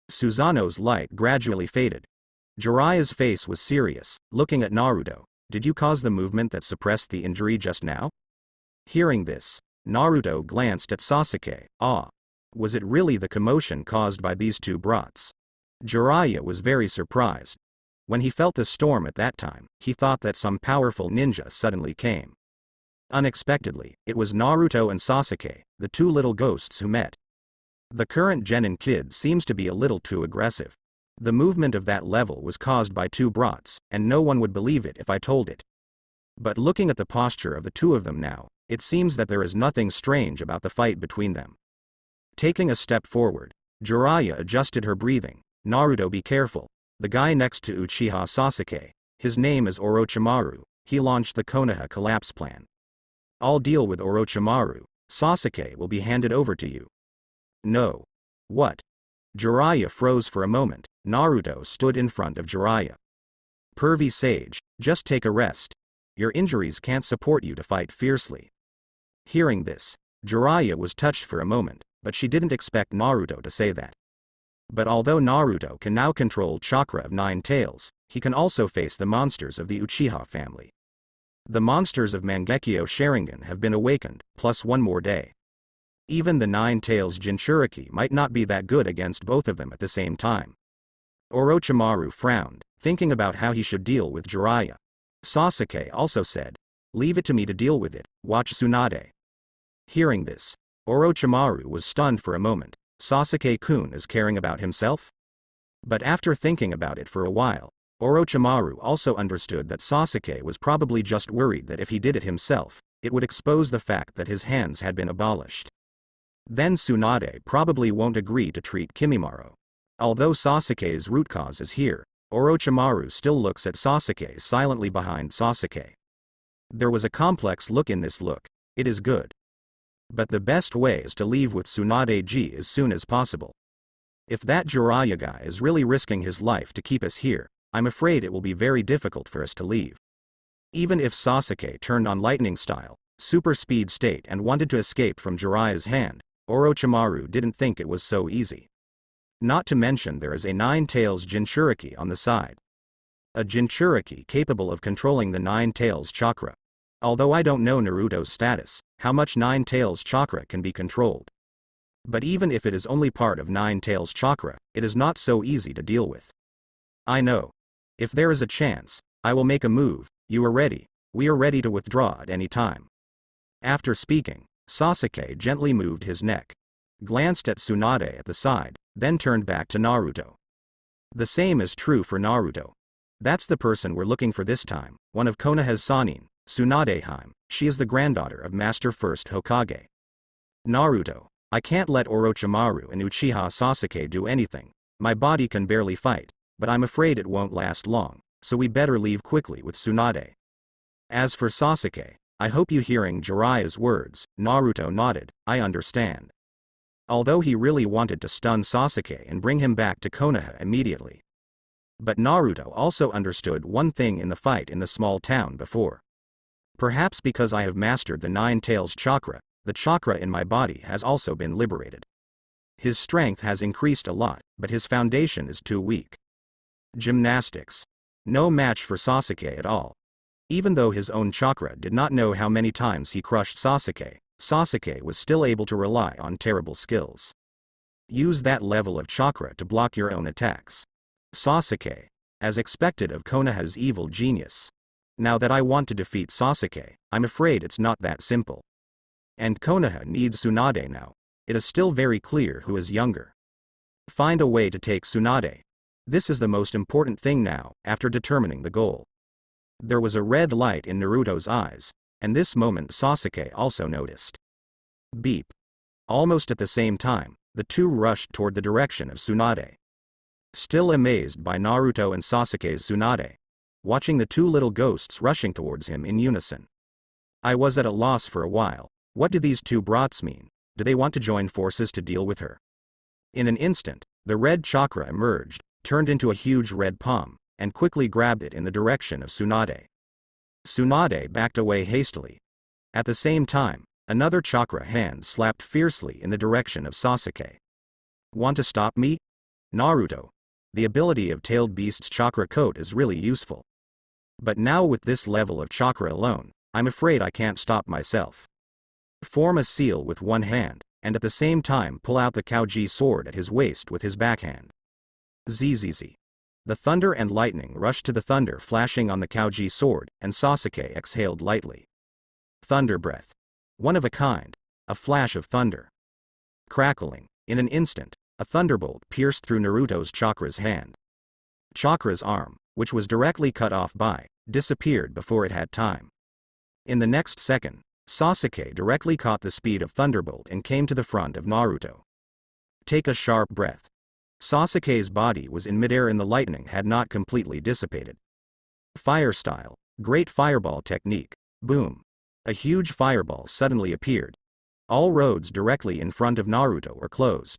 Susanoo's light gradually faded. Jiraiya's face was serious, looking at Naruto. Did you cause the movement that suppressed the injury just now? Hearing this, Naruto glanced at Sasuke. Was it really the commotion caused by these two brats? Jiraiya was very surprised. When he felt the storm at that time, he thought that some powerful ninja suddenly came. Unexpectedly, it was Naruto and Sasuke, the two little ghosts who met. The current genin kid seems to be a little too aggressive. The movement of that level was caused by two brats, and no one would believe it if I told it. But looking at the posture of the two of them now, it seems that there is nothing strange about the fight between them. Taking a step forward, Jiraiya adjusted her breathing. Naruto, be careful. The guy next to Uchiha Sasuke, his name is Orochimaru, he launched the Konoha collapse plan. I'll deal with Orochimaru. Sasuke will be handed over to you. No. What? Jiraiya froze for a moment. Naruto stood in front of Jiraiya. Pervy sage, just take a rest. Your injuries can't support you to fight fiercely. Hearing this, Jiraiya was touched for a moment, but she didn't expect Naruto to say that. But although Naruto can now control chakra of 9 tails, he can also face the monsters of the Uchiha family. The monsters of Mangekyo Sharingan have been awakened, plus one more day. Even the 9 tails Jinchuriki might not be that good against both of them at the same time. Orochimaru frowned, thinking about how he should deal with Jiraiya. Sasuke also said, leave it to me to deal with it, watch Tsunade. Hearing this, Orochimaru was stunned for a moment. Sasuke-kun is caring about himself? But after thinking about it for a while, Orochimaru also understood that Sasuke was probably just worried that if he did it himself, it would expose the fact that his hands had been abolished. Then Tsunade probably won't agree to treat Kimimaro. Although Sasuke's root cause is here, Orochimaru still looks at Sasuke silently behind Sasuke. There was a complex look in this look. It is good. But the best way is to leave with Tsunade as soon as possible. If that Jiraiya guy is really risking his life to keep us here, I'm afraid it will be very difficult for us to leave. Even if Sasuke turned on lightning style, super speed state and wanted to escape from Jiraiya's hand, Orochimaru didn't think it was so easy. Not to mention there is a 9 tails Jinchuriki on the side. A Jinchuriki capable of controlling the 9 tails chakra. Although I don't know Naruto's status, how much 9 tails chakra can be controlled. But even if it is only part of 9 tails chakra, it is not so easy to deal with. I know. If there is a chance, I will make a move. You are ready. We are ready to withdraw at any time. After speaking, Sasuke gently moved his neck, glanced at Tsunade at the side, then turned back to Naruto. The same is true for Naruto. That's the person we're looking for this time, one of Konoha's Sannin, Tsunadeheim. She is the granddaughter of Master First Hokage. Naruto, I can't let Orochimaru and Uchiha Sasuke do anything. My body can barely fight, but I'm afraid it won't last long, so we better leave quickly with Tsunade. As for Sasuke, I hope you hearing Jiraiya's words. Naruto nodded, I understand. Although he really wanted to stun Sasuke and bring him back to Konoha immediately. But Naruto also understood one thing in the fight in the small town before. Perhaps because I have mastered the 9 tails chakra, the chakra in my body has also been liberated. His strength has increased a lot, but his foundation is too weak. Gymnastics. No match for Sasuke at all. Even though his own chakra did not know how many times he crushed Sasuke, Sasuke was still able to rely on terrible skills. Use that level of chakra to block your own attacks. Sasuke, as expected of Konoha's evil genius. Now that I want to defeat Sasuke, I'm afraid it's not that simple. And Konoha needs Tsunade now. It is still very clear who is younger. Find a way to take Tsunade. This is the most important thing now, after determining the goal. There was a red light in Naruto's eyes, and this moment Sasuke also noticed. Beep. Almost at the same time, the two rushed toward the direction of Tsunade. Still amazed by Naruto and Sasuke's Tsunade, watching the two little ghosts rushing towards him in unison. I was at a loss for a while. What do these two brats mean? Do they want to join forces to deal with her? In an instant, the red chakra emerged, turned into a huge red palm, and quickly grabbed it in the direction of Tsunade. Tsunade backed away hastily. At the same time, another chakra hand slapped fiercely in the direction of Sasuke. Want to stop me? Naruto. The ability of Tailed Beast's chakra coat is really useful. But now with this level of chakra alone, I'm afraid I can't stop myself. Form a seal with one hand, and at the same time pull out the Kauji sword at his waist with his backhand. Zzz. The thunder and lightning rushed to the thunder flashing on the Kauji sword, and Sasuke exhaled lightly. Thunder breath. One of a kind, a flash of thunder. Crackling, in an instant, a thunderbolt pierced through Naruto's chakra's hand. Chakra's arm, which was directly cut off by, disappeared before it had time. In the next second, Sasuke directly caught the speed of thunderbolt and came to the front of Naruto. Take a sharp breath. Sasuke's body was in midair and the lightning had not completely dissipated. Fire style, great fireball technique, boom. A huge fireball suddenly appeared. All roads directly in front of Naruto were closed.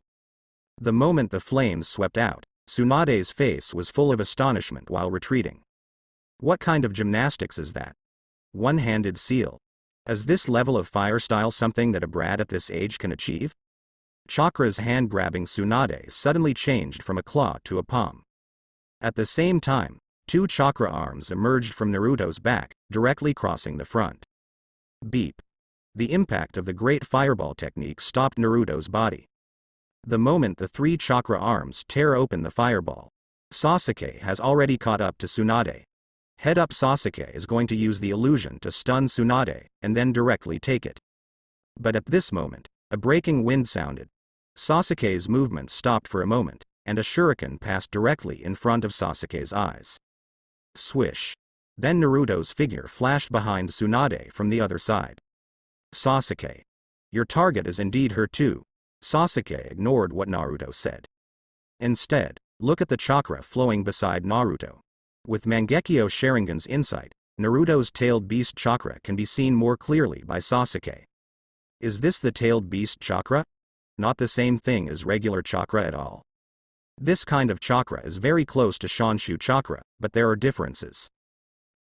The moment the flames swept out, Tsunade's face was full of astonishment while retreating. What kind of gymnastics is that? One-handed seal. Is this level of fire style something that a brat at this age can achieve? Chakra's hand grabbing Tsunade suddenly changed from a claw to a palm. At the same time, two chakra arms emerged from Naruto's back, directly crossing the front. Beep. The impact of the great fireball technique stopped Naruto's body. The moment the three chakra arms tear open the fireball, Sasuke has already caught up to Tsunade. Head up Sasuke is going to use the illusion to stun Tsunade, and then directly take it. But at this moment, a breaking wind sounded. Sasuke's movement stopped for a moment, and a shuriken passed directly in front of Sasuke's eyes. Swish. Then Naruto's figure flashed behind Tsunade from the other side. Sasuke. Your target is indeed her too. Sasuke ignored what Naruto said. Instead, look at the chakra flowing beside Naruto. With Mangekyo Sharingan's insight, Naruto's tailed beast chakra can be seen more clearly by Sasuke. Is this the tailed beast chakra? Not the same thing as regular chakra at all. This kind of chakra is very close to Shanshu chakra, but there are differences.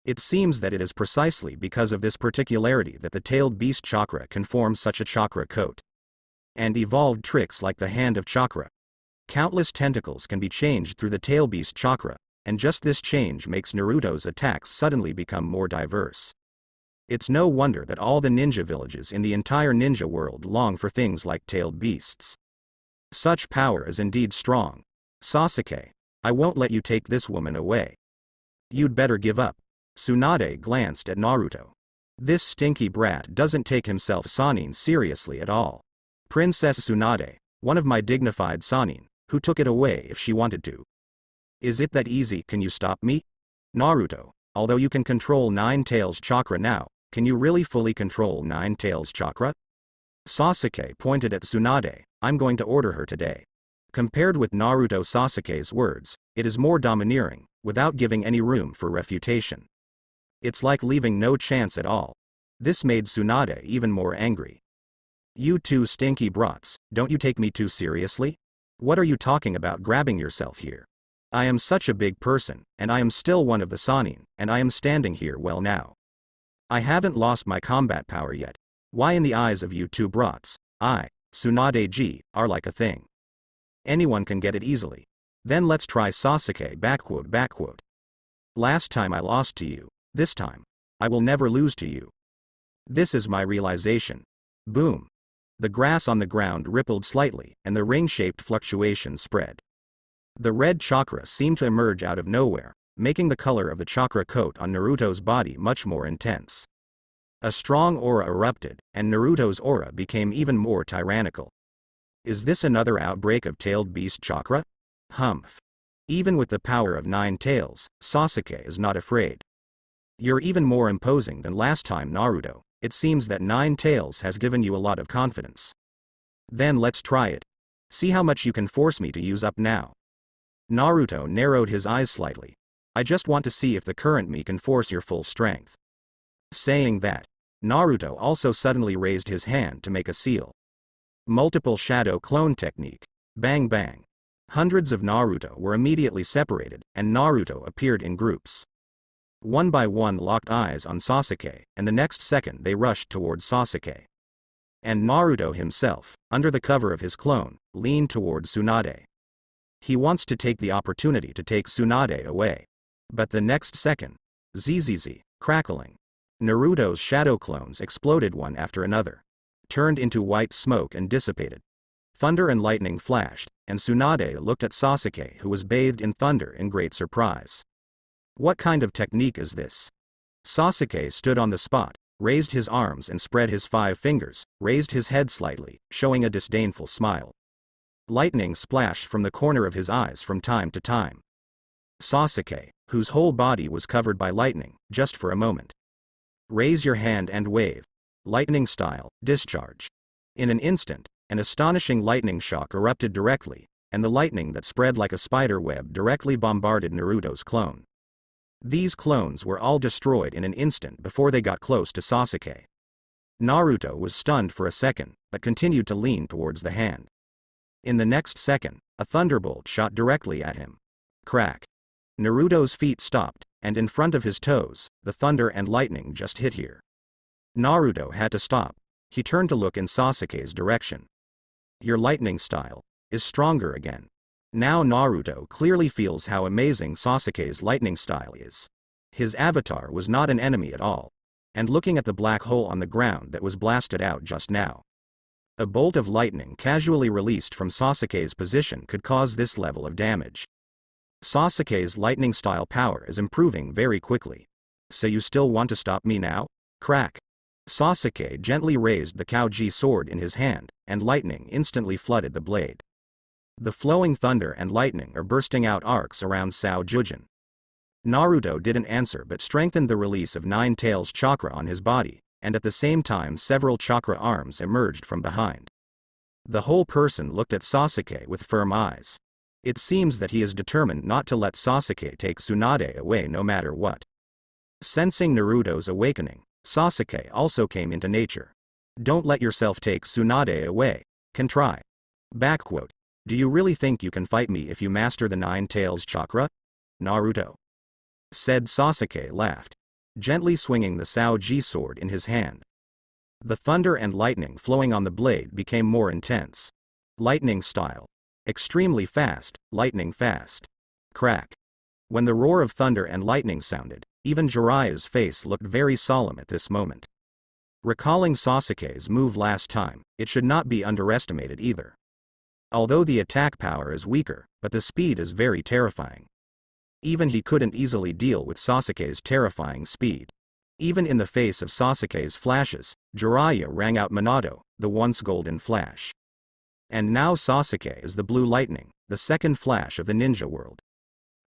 It seems that it is precisely because of this particularity that the tailed beast chakra can form such a chakra coat. And evolved tricks like the hand of chakra. Countless tentacles can be changed through the tail beast chakra, and just this change makes Naruto's attacks suddenly become more diverse. It's no wonder that all the ninja villages in the entire ninja world long for things like tailed beasts. Such power is indeed strong. Sasuke, I won't let you take this woman away. You'd better give up. Tsunade glanced at Naruto. This stinky brat doesn't take himself Sannin seriously at all. Princess Tsunade, one of my dignified Sannin, who took it away if she wanted to. Is it that easy? Can you stop me? Naruto, although you can control Nine Tails chakra now, can you really fully control Nine Tails chakra? Sasuke pointed at Tsunade. I'm going to order her today. Compared with Naruto, Sasuke's words, it is more domineering, without giving any room for refutation. It's like leaving no chance at all. This made Tsunade even more angry. You two stinky brats, don't you take me too seriously? What are you talking about grabbing yourself here? I am such a big person, and I am still one of the Sannin, and I am standing here well now. I haven't lost my combat power yet. Why in the eyes of you two brats, I, Tsunade-ji, are like a thing. Anyone can get it easily. Then let's try Sasuke. Last time I lost to you, this time, I will never lose to you. This is my realization. Boom. The grass on the ground rippled slightly, and the ring-shaped fluctuation spread. The red chakra seemed to emerge out of nowhere, making the color of the chakra coat on Naruto's body much more intense. A strong aura erupted, and Naruto's aura became even more tyrannical. Is this another outbreak of tailed beast chakra? Humph. Even with the power of 9 tails, Sasuke is not afraid. You're even more imposing than last time, Naruto. It seems that 9 tails has given you a lot of confidence. Then let's try it. See how much you can force me to use up now. Naruto narrowed his eyes slightly. I just want to see if the current me can force your full strength. Saying that, Naruto also suddenly raised his hand to make a seal. Multiple shadow clone technique. Bang bang. Hundreds of Naruto were immediately separated, and Naruto appeared in groups. One by one locked eyes on Sasuke, and the next second they rushed towards Sasuke. And Naruto himself, under the cover of his clone, leaned towards Tsunade. He wants to take the opportunity to take Tsunade away. But the next second, zzz, crackling. Naruto's shadow clones exploded one after another, turned into white smoke and dissipated. Thunder and lightning flashed, and Tsunade looked at Sasuke, who was bathed in thunder, in great surprise. What kind of technique is this? Sasuke stood on the spot, raised his arms and spread his 5 fingers, raised his head slightly, showing a disdainful smile. Lightning splashed from the corner of his eyes from time to time. Sasuke, whose whole body was covered by lightning, just for a moment. Raise your hand and wave. Lightning style, discharge. In an instant, an astonishing lightning shock erupted directly, and the lightning that spread like a spider web directly bombarded Naruto's clone. These clones were all destroyed in an instant before they got close to Sasuke. Naruto was stunned for a second, but continued to lean towards the hand. In the next second, a thunderbolt shot directly at him. Crack. Naruto's feet stopped, and in front of his toes, the thunder and lightning just hit here. Naruto had to stop. He turned to look in Sasuke's direction. Your lightning style is stronger again. Now Naruto clearly feels how amazing Sasuke's lightning style is. His avatar was not an enemy at all. And looking at the black hole on the ground that was blasted out just now, a bolt of lightning casually released from Sasuke's position could cause this level of damage. Sasuke's lightning style power is improving very quickly. So you still want to stop me now? Crack. Sasuke gently raised the Kauji sword in his hand, and lightning instantly flooded the blade. The flowing thunder and lightning are bursting out arcs around Saojujin. Naruto didn't answer but strengthened the release of 9 tails chakra on his body, and at the same time several chakra arms emerged from behind. The whole person looked at Sasuke with firm eyes. It seems that he is determined not to let Sasuke take Tsunade away no matter what. Sensing Naruto's awakening, Sasuke also came into nature. Don't let yourself take Tsunade away. Can try. Backquote. Do you really think you can fight me if you master the 9 tails chakra? Naruto said. Sasuke laughed, gently swinging the Saoji sword in his hand. The thunder and lightning flowing on the blade became more intense. Lightning style. Extremely fast, lightning fast. Crack. When the roar of thunder and lightning sounded, even Jiraiya's face looked very solemn at this moment. Recalling Sasuke's move last time, it should not be underestimated either. Although the attack power is weaker, but the speed is very terrifying. Even he couldn't easily deal with Sasuke's terrifying speed. Even in the face of Sasuke's flashes, Jiraiya rang out Minato, the once golden flash. And now Sasuke is the blue lightning, the second flash of the ninja world.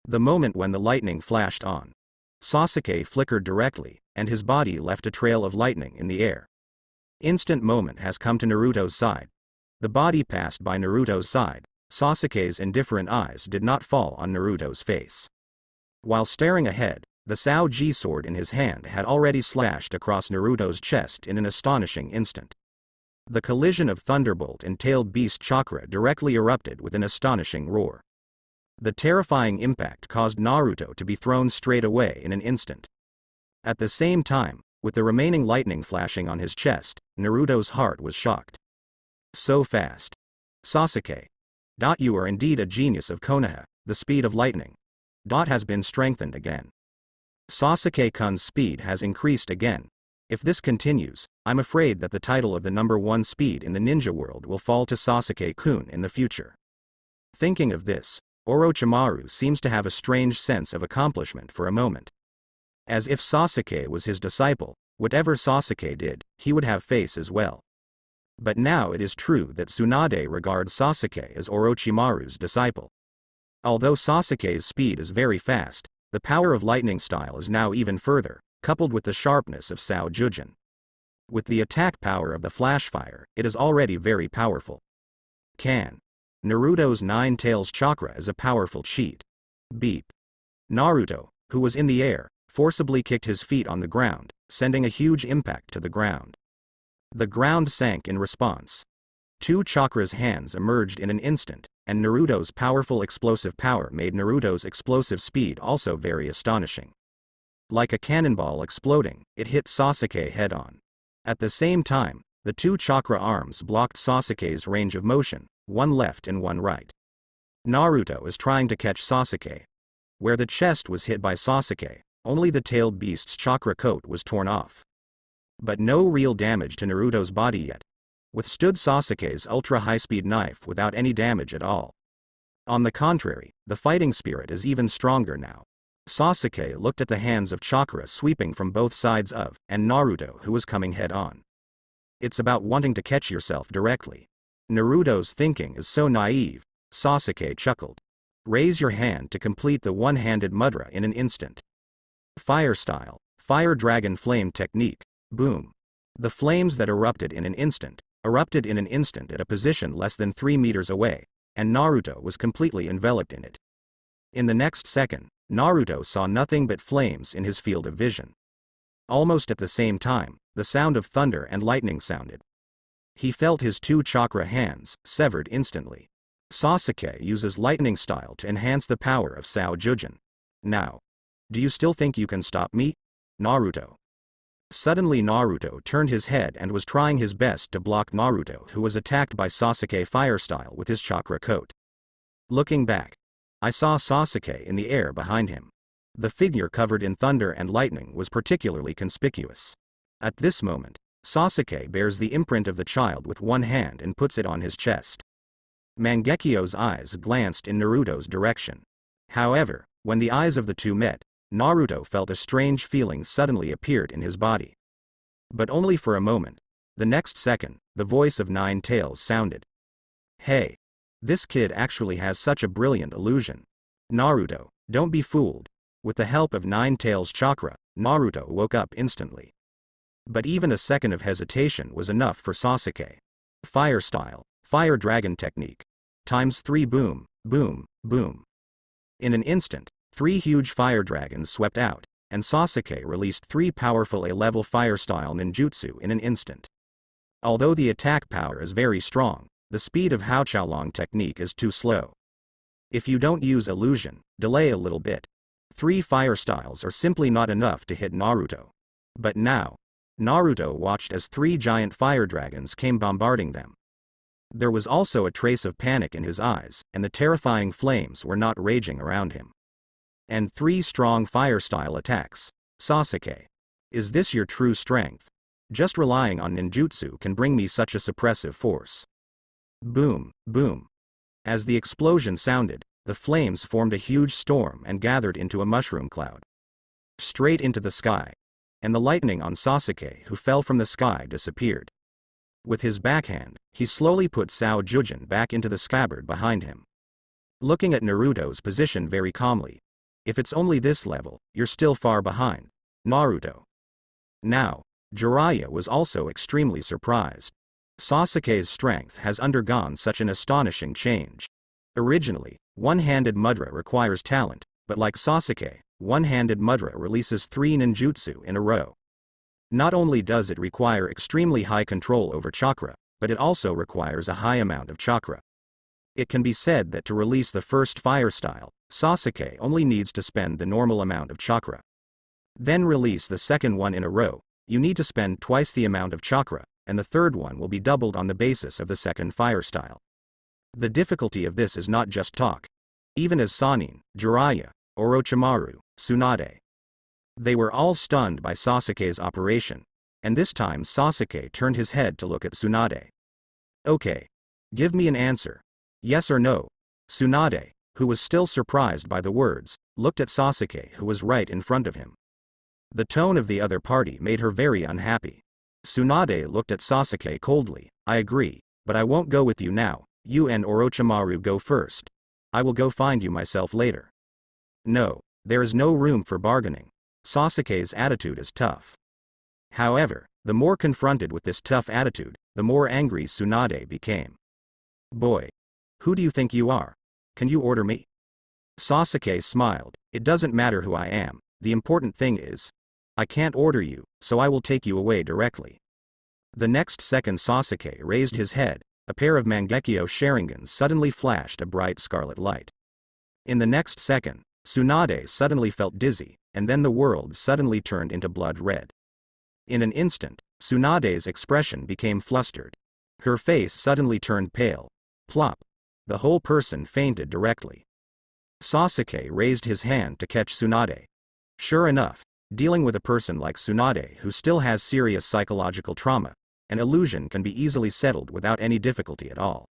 The moment when the lightning flashed on, Sasuke flickered directly, and his body left a trail of lightning in the air. Instant moment has come to Naruto's side. The body passed by Naruto's side. Sasuke's indifferent eyes did not fall on Naruto's face. While staring ahead, the Saoji sword in his hand had already slashed across Naruto's chest in an astonishing instant. The collision of Thunderbolt and Tailed Beast chakra directly erupted with an astonishing roar. The terrifying impact caused Naruto to be thrown straight away in an instant. At the same time, with the remaining lightning flashing on his chest, Naruto's heart was shocked. So fast. Sasuke. You are indeed a genius of Konoha, the speed of lightning. Has been strengthened again. Sasuke-kun's speed has increased again. If this continues, I'm afraid that the title of the #1 speed in the ninja world will fall to Sasuke-kun in the future. Thinking of this, Orochimaru seems to have a strange sense of accomplishment for a moment. As if Sasuke was his disciple, whatever Sasuke did, he would have face as well. But now it is true that Tsunade regards Sasuke as Orochimaru's disciple. Although Sasuke's speed is very fast, the power of lightning style is now even further, coupled with the sharpness of Saojujin. With the attack power of the flashfire, it is already very powerful. Naruto's 9 tails chakra is a powerful cheat. Beep. Naruto, who was in the air, forcibly kicked his feet on the ground, sending a huge impact to the ground. The ground sank in response. 2 chakras hands emerged in an instant, and Naruto's powerful explosive power made Naruto's explosive speed also very astonishing. Like a cannonball exploding, it hit Sasuke head-on. At the same time, the 2 chakra arms blocked Sasuke's range of motion, one left and one right. Naruto is trying to catch Sasuke. Where the chest was hit by Sasuke, only the tailed beast's chakra coat was torn off. But no real damage to Naruto's body yet. Withstood Sasuke's ultra-high-speed knife without any damage at all. On the contrary, the fighting spirit is even stronger now. Sasuke looked at the hands of chakra sweeping from both sides of, and Naruto who was coming head-on. It's about wanting to catch yourself directly. Naruto's thinking is so naive, Sasuke chuckled. Raise your hand to complete the one-handed mudra in an instant. Fire style, fire dragon flame technique, boom. The flames that erupted in an instant at a position less than 3 meters away, and Naruto was completely enveloped in it. In the next second, Naruto saw nothing but flames in his field of vision. Almost at the same time, the sound of thunder and lightning sounded. He felt his 2 chakra hands severed instantly. Sasuke uses lightning style to enhance the power of Saojujin. Now, do you still think you can stop me, Naruto? Suddenly Naruto turned his head and was trying his best to block Naruto who was attacked by Sasuke fire style with his chakra coat. Looking back, I saw Sasuke in the air behind him. The figure covered in thunder and lightning was particularly conspicuous. At this moment, Sasuke bears the imprint of the child with one hand and puts it on his chest. Mangekyo's eyes glanced in Naruto's direction. However, when the eyes of the two met, Naruto felt a strange feeling suddenly appeared in his body. But only for a moment. The next second, the voice of Nine Tails sounded. Hey! This kid actually has such a brilliant illusion. Naruto, don't be fooled. With the help of Nine Tails chakra, Naruto woke up instantly. But even a second of hesitation was enough for Sasuke. Fire style, fire dragon technique. ×3 boom, boom, boom. In an instant, 3 huge fire dragons swept out, and Sasuke released 3 powerful A-level fire style ninjutsu in an instant. Although the attack power is very strong, the speed of Haoqiaolong technique is too slow. If you don't use illusion, delay a little bit. 3 fire styles are simply not enough to hit Naruto. But now, Naruto watched as 3 giant fire dragons came bombarding them. There was also a trace of panic in his eyes, and the terrifying flames were not raging around him. And 3 strong fire style attacks. Sasuke. Is this your true strength? Just relying on ninjutsu can bring me such a suppressive force. Boom, boom. As the explosion sounded, the flames formed a huge storm and gathered into a mushroom cloud. Straight into the sky. And the lightning on Sasuke who fell from the sky disappeared. With his backhand, he slowly put Saojujin back into the scabbard behind him. Looking at Naruto's position very calmly. If it's only this level, you're still far behind, Naruto. Now, Jiraiya was also extremely surprised. Sasuke's strength has undergone such an astonishing change. Originally, one-handed mudra requires talent, but like Sasuke, one-handed mudra releases 3 ninjutsu in a row. Not only does it require extremely high control over chakra, but it also requires a high amount of chakra. It can be said that to release the first fire style, Sasuke only needs to spend the normal amount of chakra. Then release the second one in a row, you need to spend twice the amount of chakra, and the third one will be doubled on the basis of the second fire style. The difficulty of this is not just talk. Even as Sannin, Jiraiya, Orochimaru, Tsunade. They were all stunned by Sasuke's operation, and this time Sasuke turned his head to look at Tsunade. Okay. Give me an answer. Yes or no? Tsunade, who was still surprised by the words, looked at Sasuke who was right in front of him. The tone of the other party made her very unhappy. Tsunade looked at Sasuke coldly. I agree, but I won't go with you now, you and Orochimaru go first. I will go find you myself later. No, there is no room for bargaining. Sasuke's attitude is tough. However, the more confronted with this tough attitude, the more angry Tsunade became. Boy. Who do you think you are? Can you order me? Sasuke smiled. It doesn't matter who I am, the important thing is, I can't order you, so I will take you away directly. The next second Sasuke raised his head, a pair of Mangekyo Sharingans suddenly flashed a bright scarlet light. In the next second, Tsunade suddenly felt dizzy, and then the world suddenly turned into blood red. In an instant, Tsunade's expression became flustered. Her face suddenly turned pale. Plop. the whole person fainted directly. Sasuke raised his hand to catch Tsunade. Sure enough, dealing with a person like Tsunade who still has serious psychological trauma, an illusion can be easily settled without any difficulty at all.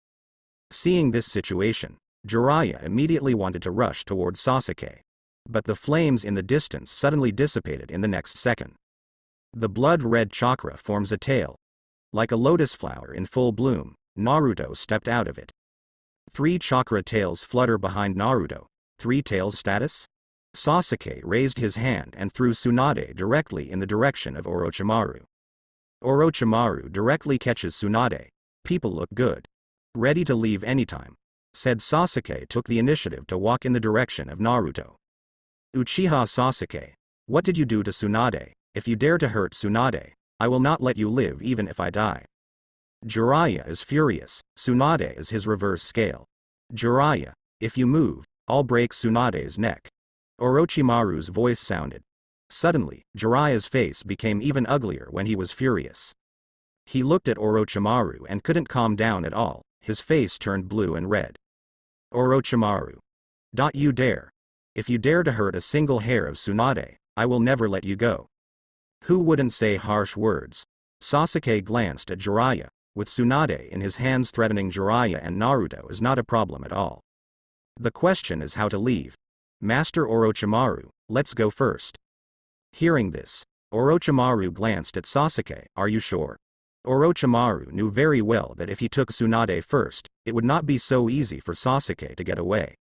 Seeing this situation, Jiraiya immediately wanted to rush towards Sasuke. But the flames in the distance suddenly dissipated in the next second. The blood-red chakra forms a tail. Like a lotus flower in full bloom, Naruto stepped out of it. 3 chakra tails flutter behind Naruto. 3 tails status? Sasuke raised his hand and threw Tsunade directly in the direction of Orochimaru. Orochimaru directly catches Tsunade. People look good. Ready to leave anytime, said Sasuke. Took the initiative to walk in the direction of Naruto. Uchiha Sasuke, what did you do to Tsunade? If you dare to hurt Tsunade, I will not let you live even if I die. Jiraiya is furious. Tsunade is his reverse scale. Jiraiya, if you move, I'll break Tsunade's neck. Orochimaru's voice sounded. Suddenly, Jiraiya's face became even uglier when he was furious. He looked at Orochimaru and couldn't calm down at all. His face turned blue and red. Orochimaru. You dare. If you dare to hurt a single hair of Tsunade, I will never let you go. Who wouldn't say harsh words? Sasuke glanced at Jiraiya. With Tsunade in his hands, threatening Jiraiya and Naruto is not a problem at all. The question is how to leave. Master Orochimaru, let's go first. Hearing this, Orochimaru glanced at Sasuke. Are you sure? Orochimaru knew very well that if he took Tsunade first, it would not be so easy for Sasuke to get away.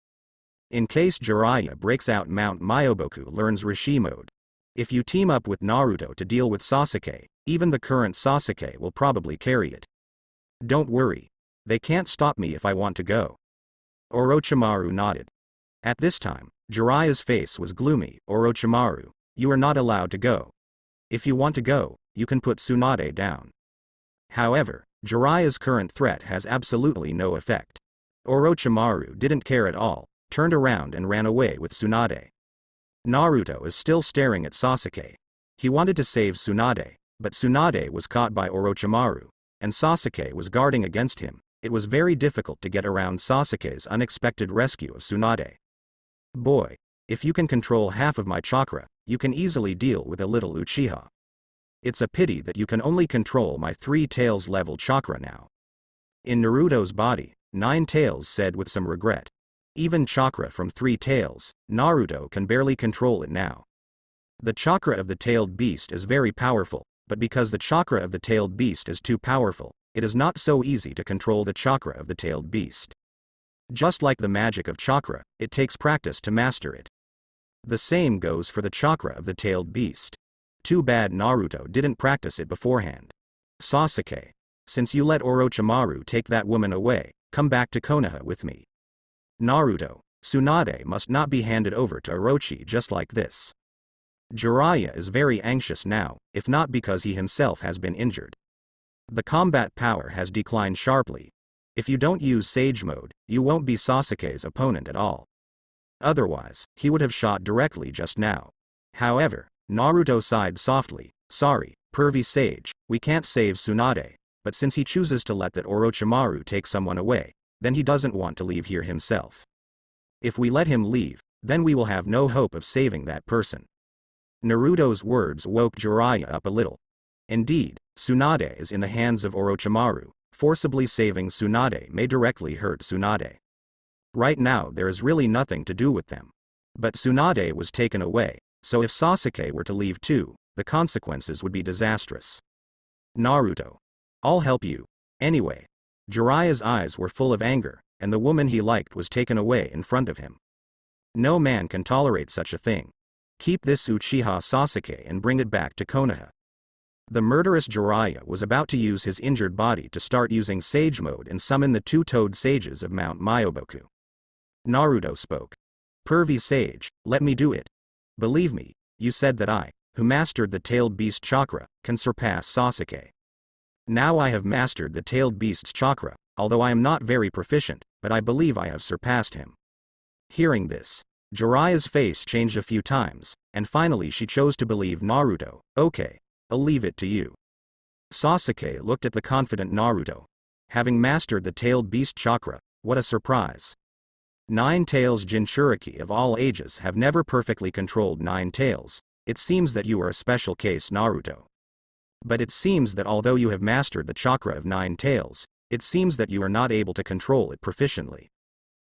In case Jiraiya breaks out Mount Myoboku learns Rishi mode. If you team up with Naruto to deal with Sasuke, even the current Sasuke will probably carry it. Don't worry. They can't stop me if I want to go. Orochimaru nodded. At this time, Jiraiya's face was gloomy. Orochimaru, you are not allowed to go. If you want to go, you can put Tsunade down. However, Jiraiya's current threat has absolutely no effect. Orochimaru didn't care at all, turned around and ran away with Tsunade. Naruto is still staring at Sasuke. He wanted to save Tsunade, but Tsunade was caught by Orochimaru, and Sasuke was guarding against him. It was very difficult to get around Sasuke's unexpected rescue of Tsunade. Boy, if you can control half of my chakra, you can easily deal with a little Uchiha. It's a pity that you can only control my 3 tails level chakra now. In Naruto's body, 9 tails said with some regret. Even chakra from 3 tails, Naruto can barely control it now. The chakra of the tailed beast is very powerful, but because the chakra of the tailed beast is too powerful, it is not so easy to control the chakra of the tailed beast. Just like the magic of chakra, it takes practice to master it. The same goes for the chakra of the tailed beast. Too bad Naruto didn't practice it beforehand. Sasuke, since you let Orochimaru take that woman away, come back to Konoha with me. Naruto, Tsunade must not be handed over to Orochi just like this. Jiraiya is very anxious now, if not because he himself has been injured. The combat power has declined sharply. If you don't use Sage Mode, you won't be Sasuke's opponent at all. Otherwise, he would have shot directly just now. However, Naruto sighed softly. Sorry, pervy sage, we can't save Tsunade, but since he chooses to let that Orochimaru take someone away, then he doesn't want to leave here himself. If we let him leave, then we will have no hope of saving that person. Naruto's words woke Jiraiya up a little. Indeed, Tsunade is in the hands of Orochimaru. Forcibly saving Tsunade may directly hurt Tsunade. Right now there is really nothing to do with them. But Tsunade was taken away, so if Sasuke were to leave too, the consequences would be disastrous. Naruto. I'll help you. Anyway. Jiraiya's eyes were full of anger, and the woman he liked was taken away in front of him. No man can tolerate such a thing. Keep this Uchiha Sasuke and bring it back to Konoha. The murderous Jiraiya was about to use his injured body to start using Sage Mode and summon the 2-toed sages of Mount Myoboku. Naruto spoke. Pervy sage, let me do it. Believe me, you said that I, who mastered the tailed beast chakra, can surpass Sasuke. Now I have mastered the tailed beast's chakra, although I am not very proficient, but I believe I have surpassed him. Hearing this, Jiraiya's face changed a few times, and finally she chose to believe Naruto. Okay, I'll leave it to you. Sasuke looked at the confident Naruto. Having mastered the tailed beast chakra, What a surprise. Nine Tails Jinchuriki of all ages have never perfectly controlled Nine Tails. It seems that you are a special case, Naruto. But it seems that although you have mastered the chakra of Nine Tails, it seems that you are not able to control it proficiently.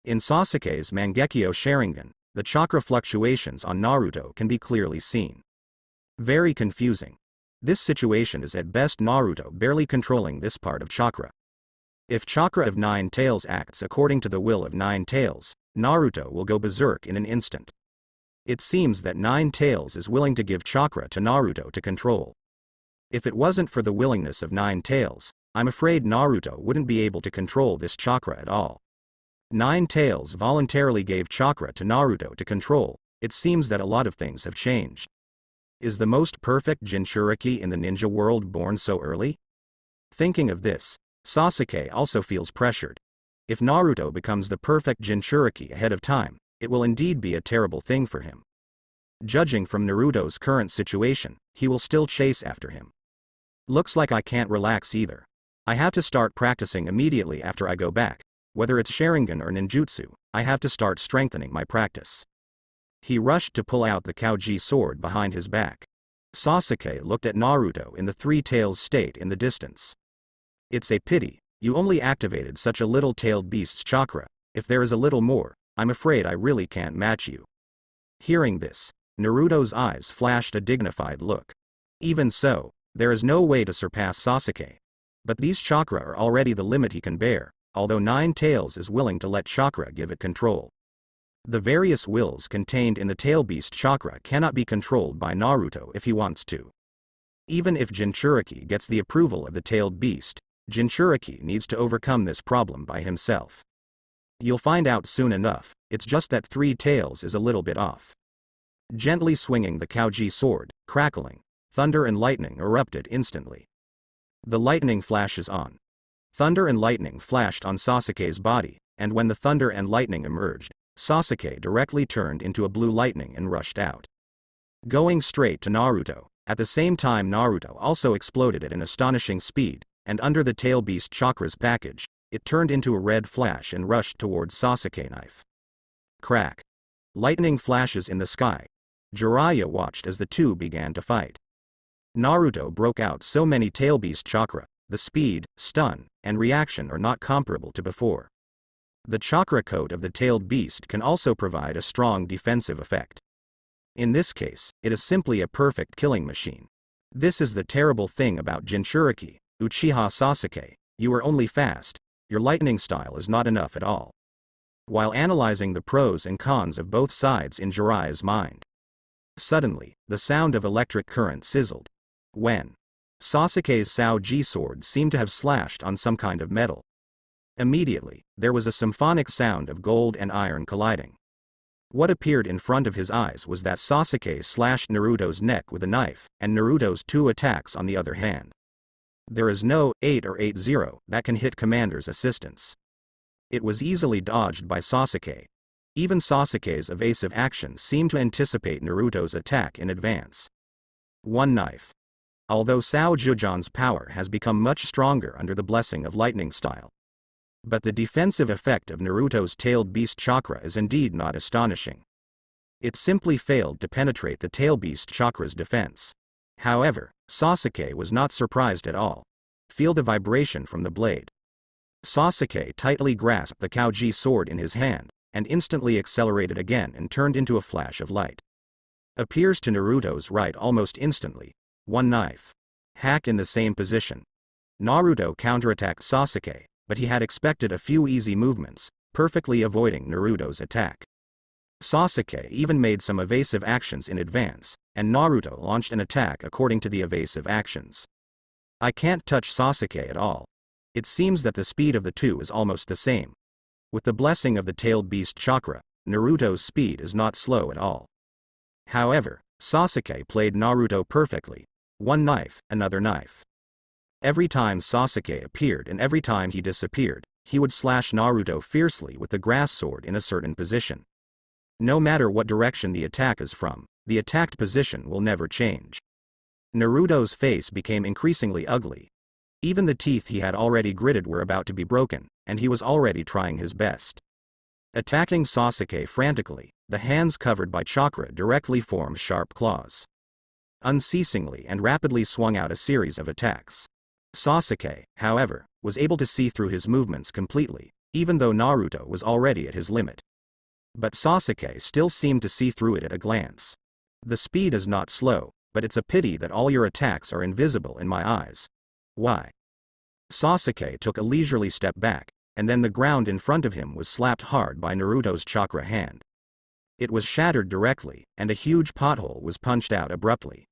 In Sasuke's Mangekyo Sharingan, the chakra fluctuations on Naruto can be clearly seen. Very confusing. This situation is at best Naruto barely controlling this part of chakra. If chakra of Nine Tails acts according to the will of Nine Tails, Naruto will go berserk in an instant. It seems that Nine Tails is willing to give chakra to Naruto to control. If it wasn't for the willingness of Nine Tails, I'm afraid Naruto wouldn't be able to control this chakra at all. Nine Tails voluntarily gave chakra to Naruto to control. It seems that a lot of things have changed. Is the most perfect Jinchuriki in the ninja world born so early? Thinking of this, Sasuke also feels pressured. If Naruto becomes the perfect Jinchuriki ahead of time, it will indeed be a terrible thing for him. Judging from Naruto's current situation, he will still chase after him. Looks like I can't relax either. I have to start practicing immediately after I go back. Whether it's Sharingan or ninjutsu, I have to start strengthening my practice. He rushed to pull out the Kauji sword behind his back. Sasuke looked at Naruto in the three tails state in the distance. It's a pity, you only activated such a little tailed beast's chakra. If there is a little more, I'm afraid I really can't match you. Hearing this, Naruto's eyes flashed a dignified look. Even so, there is no way to surpass Sasuke. But these chakra are already the limit he can bear, although Nine Tails is willing to let chakra give it control. The various wills contained in the tail beast chakra cannot be controlled by Naruto if he wants to. Even if Jinchuriki gets the approval of the tailed beast, Jinchuriki needs to overcome this problem by himself. You'll find out soon enough, it's just that Three Tails is a little bit off. Gently swinging the Kauji sword, crackling, thunder and lightning erupted instantly. The lightning flashes on. Thunder and lightning flashed on Sasuke's body, and when the thunder and lightning emerged, Sasuke directly turned into a blue lightning and rushed out. Going straight to Naruto, at the same time Naruto also exploded at an astonishing speed, and under the tail beast chakra's package, it turned into a red flash and rushed towards Sasuke knife. Crack. Lightning flashes in the sky. Jiraiya watched as the two began to fight. Naruto broke out so many tail beast chakra, the speed, stun, and reaction are not comparable to before. The chakra coat of the tailed beast can also provide a strong defensive effect. In this case, it is simply a perfect killing machine. This is the terrible thing about Jinchuriki, Uchiha Sasuke, you are only fast, your lightning style is not enough at all. While analyzing the pros and cons of both sides in Jiraiya's mind, suddenly, the sound of electric current sizzled. When Sasuke's Sao-ji sword seemed to have slashed on some kind of metal. Immediately, there was a symphonic sound of gold and iron colliding. What appeared in front of his eyes was that Sasuke slashed Naruto's neck with a knife, and Naruto's two attacks on the other hand. There is no 8 or 8-0 that can hit Commander's assistance. It was easily dodged by Sasuke. Even Sasuke's evasive actions seemed to anticipate Naruto's attack in advance. One knife. Although Sao Jujan's power has become much stronger under the blessing of lightning style. But the defensive effect of Naruto's tailed beast chakra is indeed not astonishing. It simply failed to penetrate the tail beast chakra's defense. However, Sasuke was not surprised at all. Feel the vibration from the blade. Sasuke tightly grasped the Kauji sword in his hand, and instantly accelerated again and turned into a flash of light. Appears to Naruto's right almost instantly. One knife. Hack in the same position. Naruto counterattacked Sasuke, but he had expected a few easy movements, perfectly avoiding Naruto's attack. Sasuke even made some evasive actions in advance, and Naruto launched an attack according to the evasive actions. I can't touch Sasuke at all. It seems that the speed of the two is almost the same. With the blessing of the tailed beast chakra, Naruto's speed is not slow at all. However, Sasuke played Naruto perfectly. One knife, another knife. Every time Sasuke appeared and every time he disappeared, he would slash Naruto fiercely with the grass sword in a certain position. No matter what direction the attack is from, the attacked position will never change. Naruto's face became increasingly ugly. Even the teeth he had already gritted were about to be broken, and he was already trying his best. Attacking Sasuke frantically, the hands covered by chakra directly formed sharp claws. Unceasingly and rapidly swung out a series of attacks. Sasuke, however, was able to see through his movements completely, even though Naruto was already at his limit. But Sasuke still seemed to see through it at a glance. The speed is not slow, but it's a pity that all your attacks are invisible in my eyes. Why? Sasuke took a leisurely step back, and then the ground in front of him was slapped hard by Naruto's chakra hand. It was shattered directly, and a huge pothole was punched out abruptly.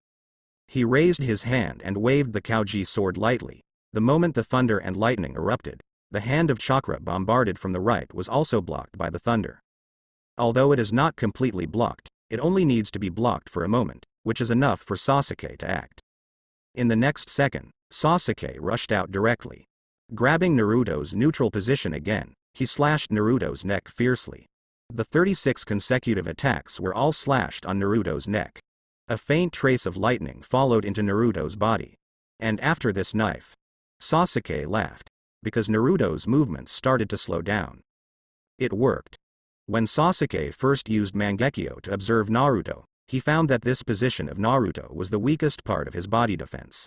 He raised his hand and waved the Kauji sword lightly. The moment the thunder and lightning erupted, the hand of chakra bombarded from the right was also blocked by the thunder. Although it is not completely blocked, it only needs to be blocked for a moment, which is enough for Sasuke to act. In the next second, Sasuke rushed out directly. Grabbing Naruto's neutral position again, he slashed Naruto's neck fiercely. The 36 consecutive attacks were all slashed on Naruto's neck. A faint trace of lightning followed into Naruto's body. And after this knife, Sasuke laughed, because Naruto's movements started to slow down. It worked. When Sasuke first used Mangekyo to observe Naruto, he found that this position of Naruto was the weakest part of his body defense.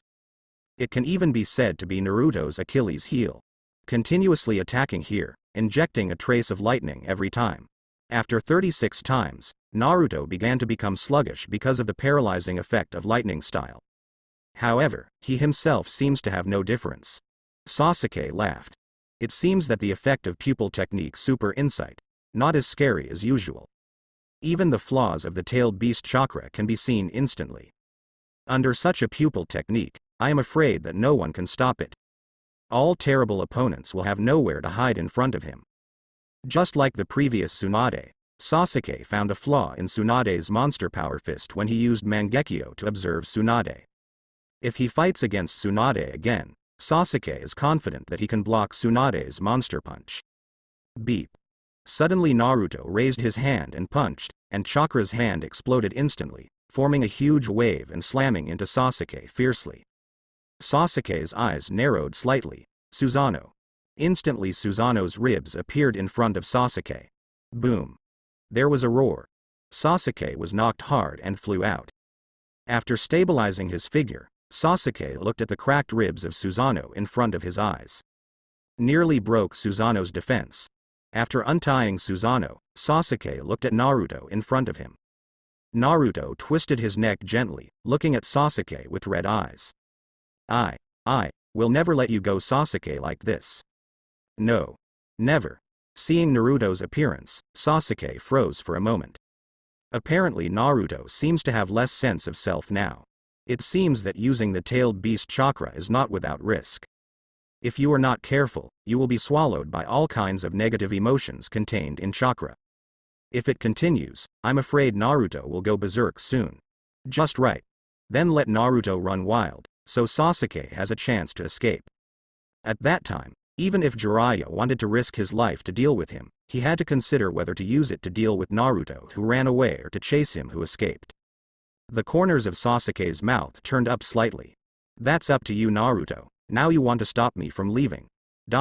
It can even be said to be Naruto's Achilles heel. Continuously attacking here, injecting a trace of lightning every time. After 36 times, Naruto began to become sluggish because of the paralyzing effect of lightning style. However, he himself seems to have no difference. Sasuke laughed. It seems that the effect of pupil technique super insight, not as scary as usual. Even the flaws of the tailed beast chakra can be seen instantly. Under such a pupil technique, I am afraid that no one can stop it. All terrible opponents will have nowhere to hide in front of him. Just like the previous Tsunade, Sasuke found a flaw in Tsunade's monster power fist when he used Mangekyo to observe Tsunade. If he fights against Tsunade again, Sasuke is confident that he can block Tsunade's monster punch. Beep. Suddenly Naruto raised his hand and punched, and Chakra's hand exploded instantly, forming a huge wave and slamming into Sasuke fiercely. Sasuke's eyes narrowed slightly. Susanoo. Instantly Susanoo's ribs appeared in front of Sasuke. Boom. There was a roar. Sasuke was knocked hard and flew out. After stabilizing his figure, Sasuke looked at the cracked ribs of Susanoo in front of his eyes. Nearly broke Susanoo's defense. After untying Susanoo, Sasuke looked at Naruto in front of him. Naruto twisted his neck gently, looking at Sasuke with red eyes. I will never let you go, Sasuke, like this. No. Never. Seeing Naruto's appearance, Sasuke froze for a moment. Apparently Naruto seems to have less sense of self now. It seems that using the tailed beast chakra is not without risk. If you are not careful, you will be swallowed by all kinds of negative emotions contained in chakra. If it continues, I'm afraid Naruto will go berserk soon. Just right. Then let Naruto run wild, so Sasuke has a chance to escape. At that time, even if Jiraiya wanted to risk his life to deal with him, he had to consider whether to use it to deal with Naruto who ran away or to chase him who escaped. The corners of Sasuke's mouth turned up slightly. That's up to you, Naruto. Now you want to stop me from leaving.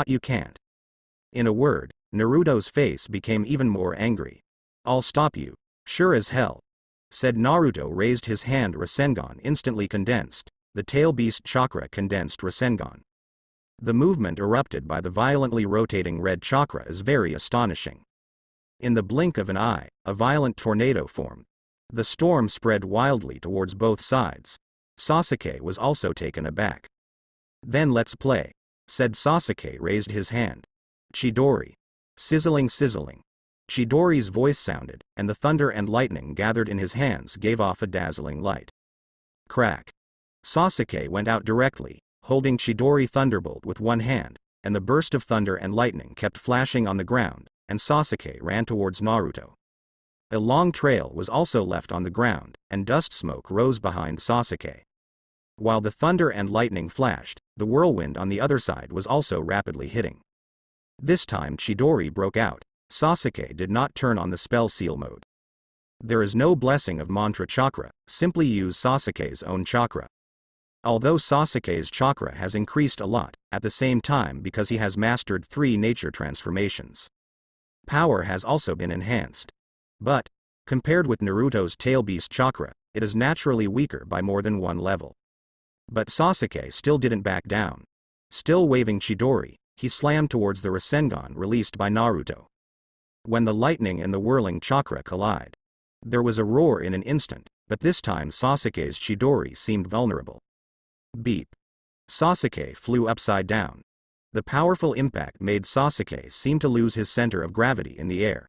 You can't. In a word, Naruto's face became even more angry. I'll stop you. Sure as hell. Said Naruto raised his hand. Rasengan instantly condensed. The tail beast chakra condensed Rasengan. The movement erupted by the violently rotating red chakra is very astonishing. In the blink of an eye, a violent tornado formed. The storm spread wildly towards both sides. Sasuke was also taken aback. Then let's play. Said Sasuke raised his hand. Chidori. Sizzling. Chidori's voice sounded, and the thunder and lightning gathered in his hands gave off a dazzling light. Crack. Sasuke went out directly, holding Chidori Thunderbolt with one hand, and the burst of thunder and lightning kept flashing on the ground, and Sasuke ran towards Naruto. A long trail was also left on the ground, and dust smoke rose behind Sasuke. While the thunder and lightning flashed, the whirlwind on the other side was also rapidly hitting. This time Chidori broke out. Sasuke did not turn on the spell seal mode. There is no blessing of mantra chakra, simply use Sasuke's own chakra. Although Sasuke's chakra has increased a lot, at the same time because he has mastered 3 nature transformations. Power has also been enhanced. But, compared with Naruto's tail beast chakra, it is naturally weaker by more than 1 level. But Sasuke still didn't back down. Still waving Chidori, he slammed towards the Rasengan released by Naruto. When the lightning and the whirling chakra collide, there was a roar in an instant, but this time Sasuke's Chidori seemed vulnerable. Beep. Sasuke flew upside down. The powerful impact made Sasuke seem to lose his center of gravity in the air.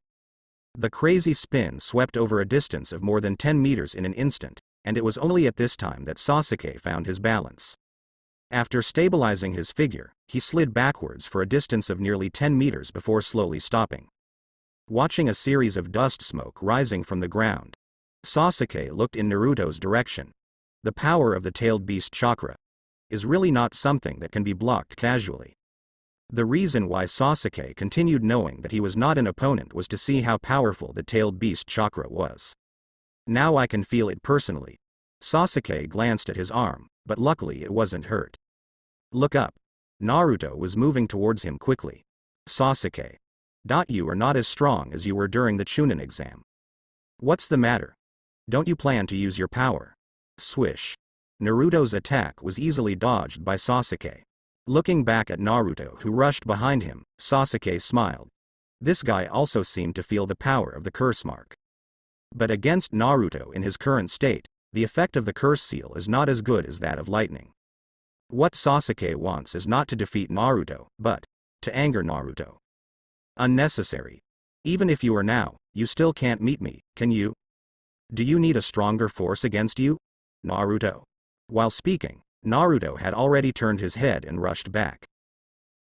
The crazy spin swept over a distance of more than 10 meters in an instant, and it was only at this time that Sasuke found his balance. After stabilizing his figure, he slid backwards for a distance of nearly 10 meters before slowly stopping. Watching a series of dust smoke rising from the ground, Sasuke looked in Naruto's direction. The power of the tailed beast chakra is really not something that can be blocked casually. The reason why Sasuke continued knowing that he was not an opponent was to see how powerful the tailed beast chakra was. Now I can feel it personally. Sasuke glanced at his arm, but luckily it wasn't hurt. Look up. Naruto was moving towards him quickly. Sasuke. You are not as strong as you were during the Chunin exam. What's the matter? Don't you plan to use your power? Swish. Naruto's attack was easily dodged by Sasuke. Looking back at Naruto who rushed behind him, Sasuke smiled. This guy also seemed to feel the power of the curse mark. But against Naruto in his current state, the effect of the curse seal is not as good as that of lightning. What Sasuke wants is not to defeat Naruto, but to anger Naruto. Unnecessary. Even if you are now, you still can't meet me, can you? Do you need a stronger force against you, Naruto? While speaking, Naruto had already turned his head and rushed back.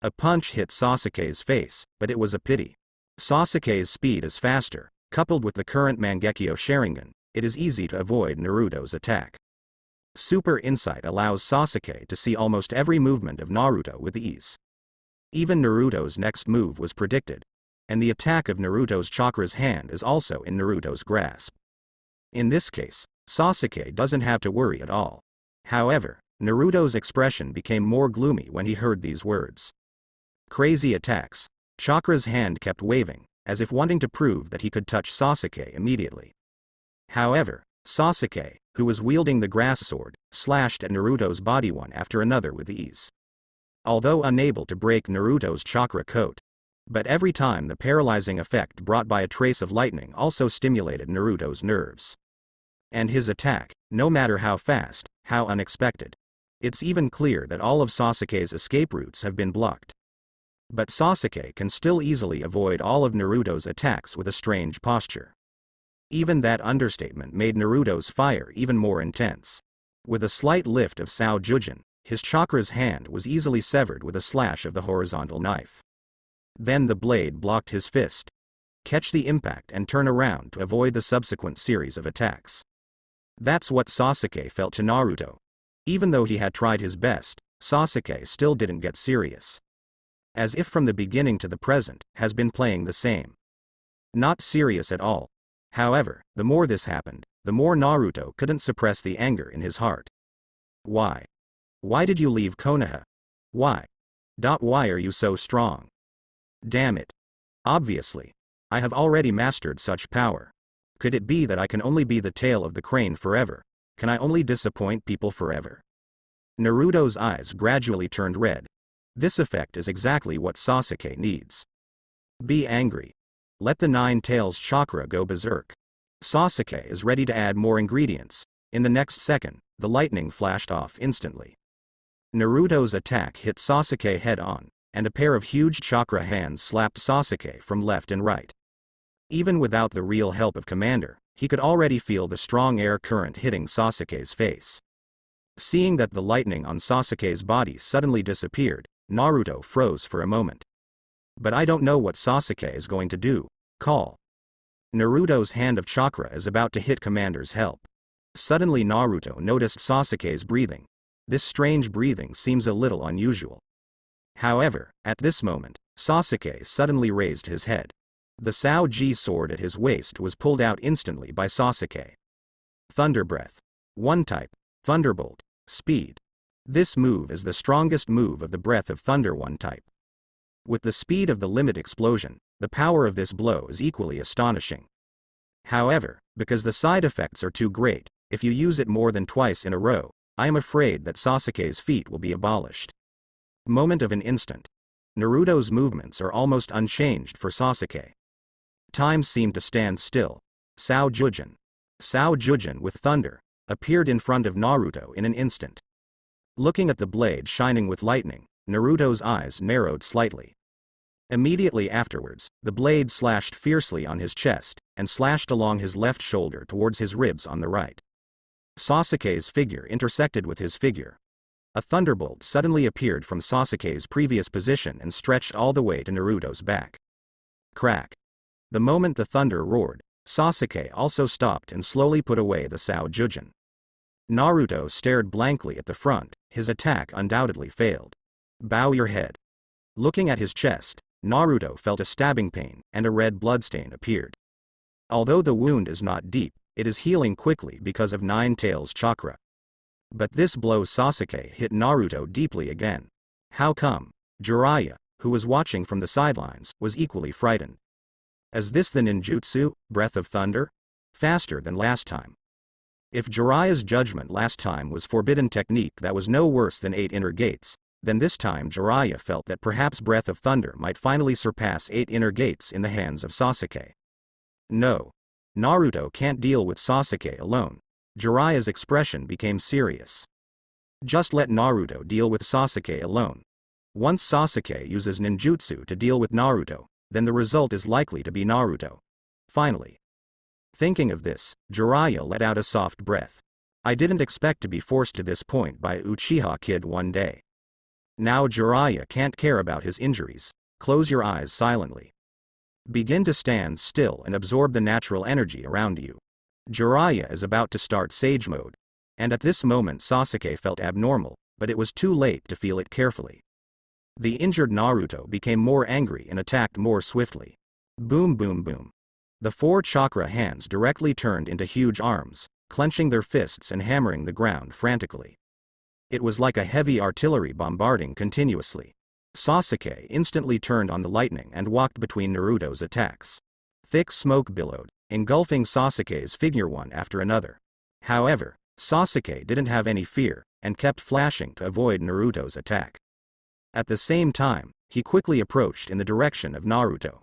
A punch hit Sasuke's face, but it was a pity. Sasuke's speed is faster, coupled with the current Mangekyo Sharingan, it is easy to avoid Naruto's attack. Super Insight allows Sasuke to see almost every movement of Naruto with ease. Even Naruto's next move was predicted, and the attack of Naruto's chakra's hand is also in Naruto's grasp. In this case, Sasuke doesn't have to worry at all. However, Naruto's expression became more gloomy when he heard these words. Crazy attacks. Chakra's hand kept waving, as if wanting to prove that he could touch Sasuke immediately. However, Sasuke, who was wielding the grass sword, slashed at Naruto's body one after another with ease. Although unable to break Naruto's chakra coat, but every time the paralyzing effect brought by a trace of lightning also stimulated Naruto's nerves. And his attack, no matter how fast, how unexpected. It's even clear that all of Sasuke's escape routes have been blocked. But Sasuke can still easily avoid all of Naruto's attacks with a strange posture. Even that understatement made Naruto's fire even more intense. With a slight lift of Sao Jujin, his chakra's hand was easily severed with a slash of the horizontal knife. Then the blade blocked his fist. Catch the impact and turn around to avoid the subsequent series of attacks. That's what Sasuke felt to Naruto. Even though he had tried his best, Sasuke still didn't get serious. As if from the beginning to the present, has been playing the same. Not serious at all. However, the more this happened, the more Naruto couldn't suppress the anger in his heart. Why? Why did you leave Konoha? Why? Why are you so strong? Damn it. Obviously. I have already mastered such power. Could it be that I can only be the tail of the crane forever? Can I only disappoint people forever? Naruto's eyes gradually turned red. This effect is exactly what Sasuke needs. Be angry. Let the 9 tails chakra go berserk. Sasuke is ready to add more ingredients. In the next second, the lightning flashed off instantly. Naruto's attack hit Sasuke head on, and a pair of huge chakra hands slapped Sasuke from left and right. Even without the real help of Commander, he could already feel the strong air current hitting Sasuke's face. Seeing that the lightning on Sasuke's body suddenly disappeared, Naruto froze for a moment. But I don't know what Sasuke is going to do. Call. Naruto's hand of chakra is about to hit Commander's help. Suddenly Naruto noticed Sasuke's breathing. This strange breathing seems a little unusual. However, at this moment, Sasuke suddenly raised his head. The Sao-ji sword at his waist was pulled out instantly by Sasuke. Thunder Breath. 1 type. Thunderbolt. Speed. This move is the strongest move of the Breath of Thunder one type. With the speed of the limit explosion, the power of this blow is equally astonishing. However, because the side effects are too great, if you use it more than twice in a row, I am afraid that Sasuke's feat will be abolished. Moment of an instant. Naruto's movements are almost unchanged for Sasuke. Time seemed to stand still. Sao Jujin with thunder, appeared in front of Naruto in an instant. Looking at the blade shining with lightning, Naruto's eyes narrowed slightly. Immediately afterwards, the blade slashed fiercely on his chest, and slashed along his left shoulder towards his ribs on the right. Sasuke's figure intersected with his figure. A thunderbolt suddenly appeared from Sasuke's previous position and stretched all the way to Naruto's back. Crack. The moment the thunder roared, Sasuke also stopped and slowly put away the Sao Jujin. Naruto stared blankly at the front, his attack undoubtedly failed. Bow your head. Looking at his chest, Naruto felt a stabbing pain, and a red bloodstain appeared. Although the wound is not deep, it is healing quickly because of Nine Tails chakra. But this blow Sasuke hit Naruto deeply again. How come? Jiraiya, who was watching from the sidelines, was equally frightened. Is this the ninjutsu, Breath of Thunder? Faster than last time. If Jiraiya's judgment last time was forbidden technique that was no worse than 8 inner gates, then this time Jiraiya felt that perhaps Breath of Thunder might finally surpass 8 inner gates in the hands of Sasuke. No. Naruto can't deal with Sasuke alone. Jiraiya's expression became serious. Just let Naruto deal with Sasuke alone. Once Sasuke uses ninjutsu to deal with Naruto, then the result is likely to be Naruto. Finally. Thinking of this, Jiraiya let out a soft breath. I didn't expect to be forced to this point by Uchiha Kid one day. Now Jiraiya can't care about his injuries. Close your eyes silently. Begin to stand still and absorb the natural energy around you. Jiraiya is about to start Sage Mode. And at this moment Sasuke felt abnormal, but it was too late to feel it carefully. The injured Naruto became more angry and attacked more swiftly. Boom boom boom. The 4 chakra hands directly turned into huge arms, clenching their fists and hammering the ground frantically. It was like a heavy artillery bombarding continuously. Sasuke instantly turned on the lightning and walked between Naruto's attacks. Thick smoke billowed, engulfing Sasuke's figure one after another. However, Sasuke didn't have any fear, and kept flashing to avoid Naruto's attack. At the same time, he quickly approached in the direction of Naruto.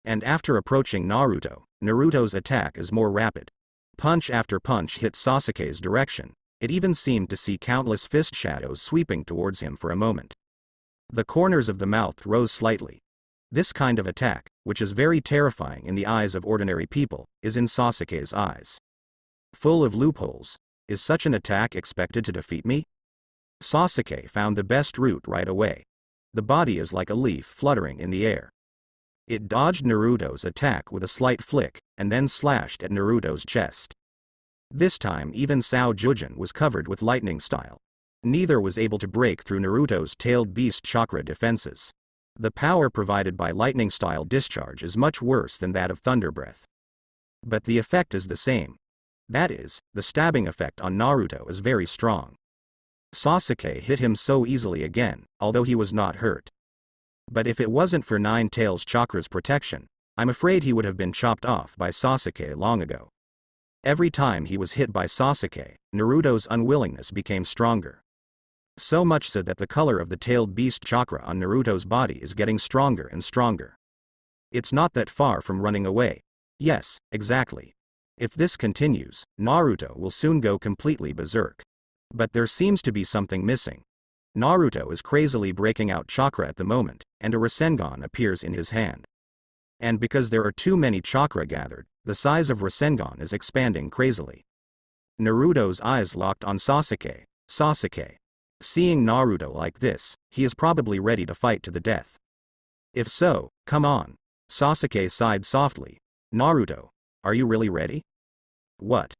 And after approaching Naruto, Naruto's attack is more rapid. Punch after punch hit Sasuke's direction. It even seemed to see countless fist shadows sweeping towards him for a moment. The corners of the mouth rose slightly. This kind of attack, which is very terrifying in the eyes of ordinary people, is in Sasuke's eyes. Full of loopholes. Is such an attack expected to defeat me? Sasuke found the best route right away. The body is like a leaf fluttering in the air. It dodged Naruto's attack with a slight flick, and then slashed at Naruto's chest. This time even Sao Jujin was covered with lightning style. Neither was able to break through Naruto's tailed beast chakra defenses. The power provided by lightning style discharge is much worse than that of thunder breath. But the effect is the same. That is, the stabbing effect on Naruto is very strong. Sasuke hit him so easily again, although he was not hurt. But if it wasn't for Nine Tails Chakra's protection, I'm afraid he would have been chopped off by Sasuke long ago. Every time he was hit by Sasuke, Naruto's unwillingness became stronger. So much so that the color of the tailed beast chakra on Naruto's body is getting stronger and stronger. It's not that far from running away. Yes, exactly. If this continues, Naruto will soon go completely berserk. But there seems to be something missing. Naruto is crazily breaking out chakra at the moment, and a Rasengan appears in his hand. And because there are too many chakra gathered, the size of Rasengan is expanding crazily. Naruto's eyes locked on Sasuke. Sasuke. Seeing Naruto like this, he is probably ready to fight to the death. If so, come on. Sasuke sighed softly. Naruto, are you really ready? What?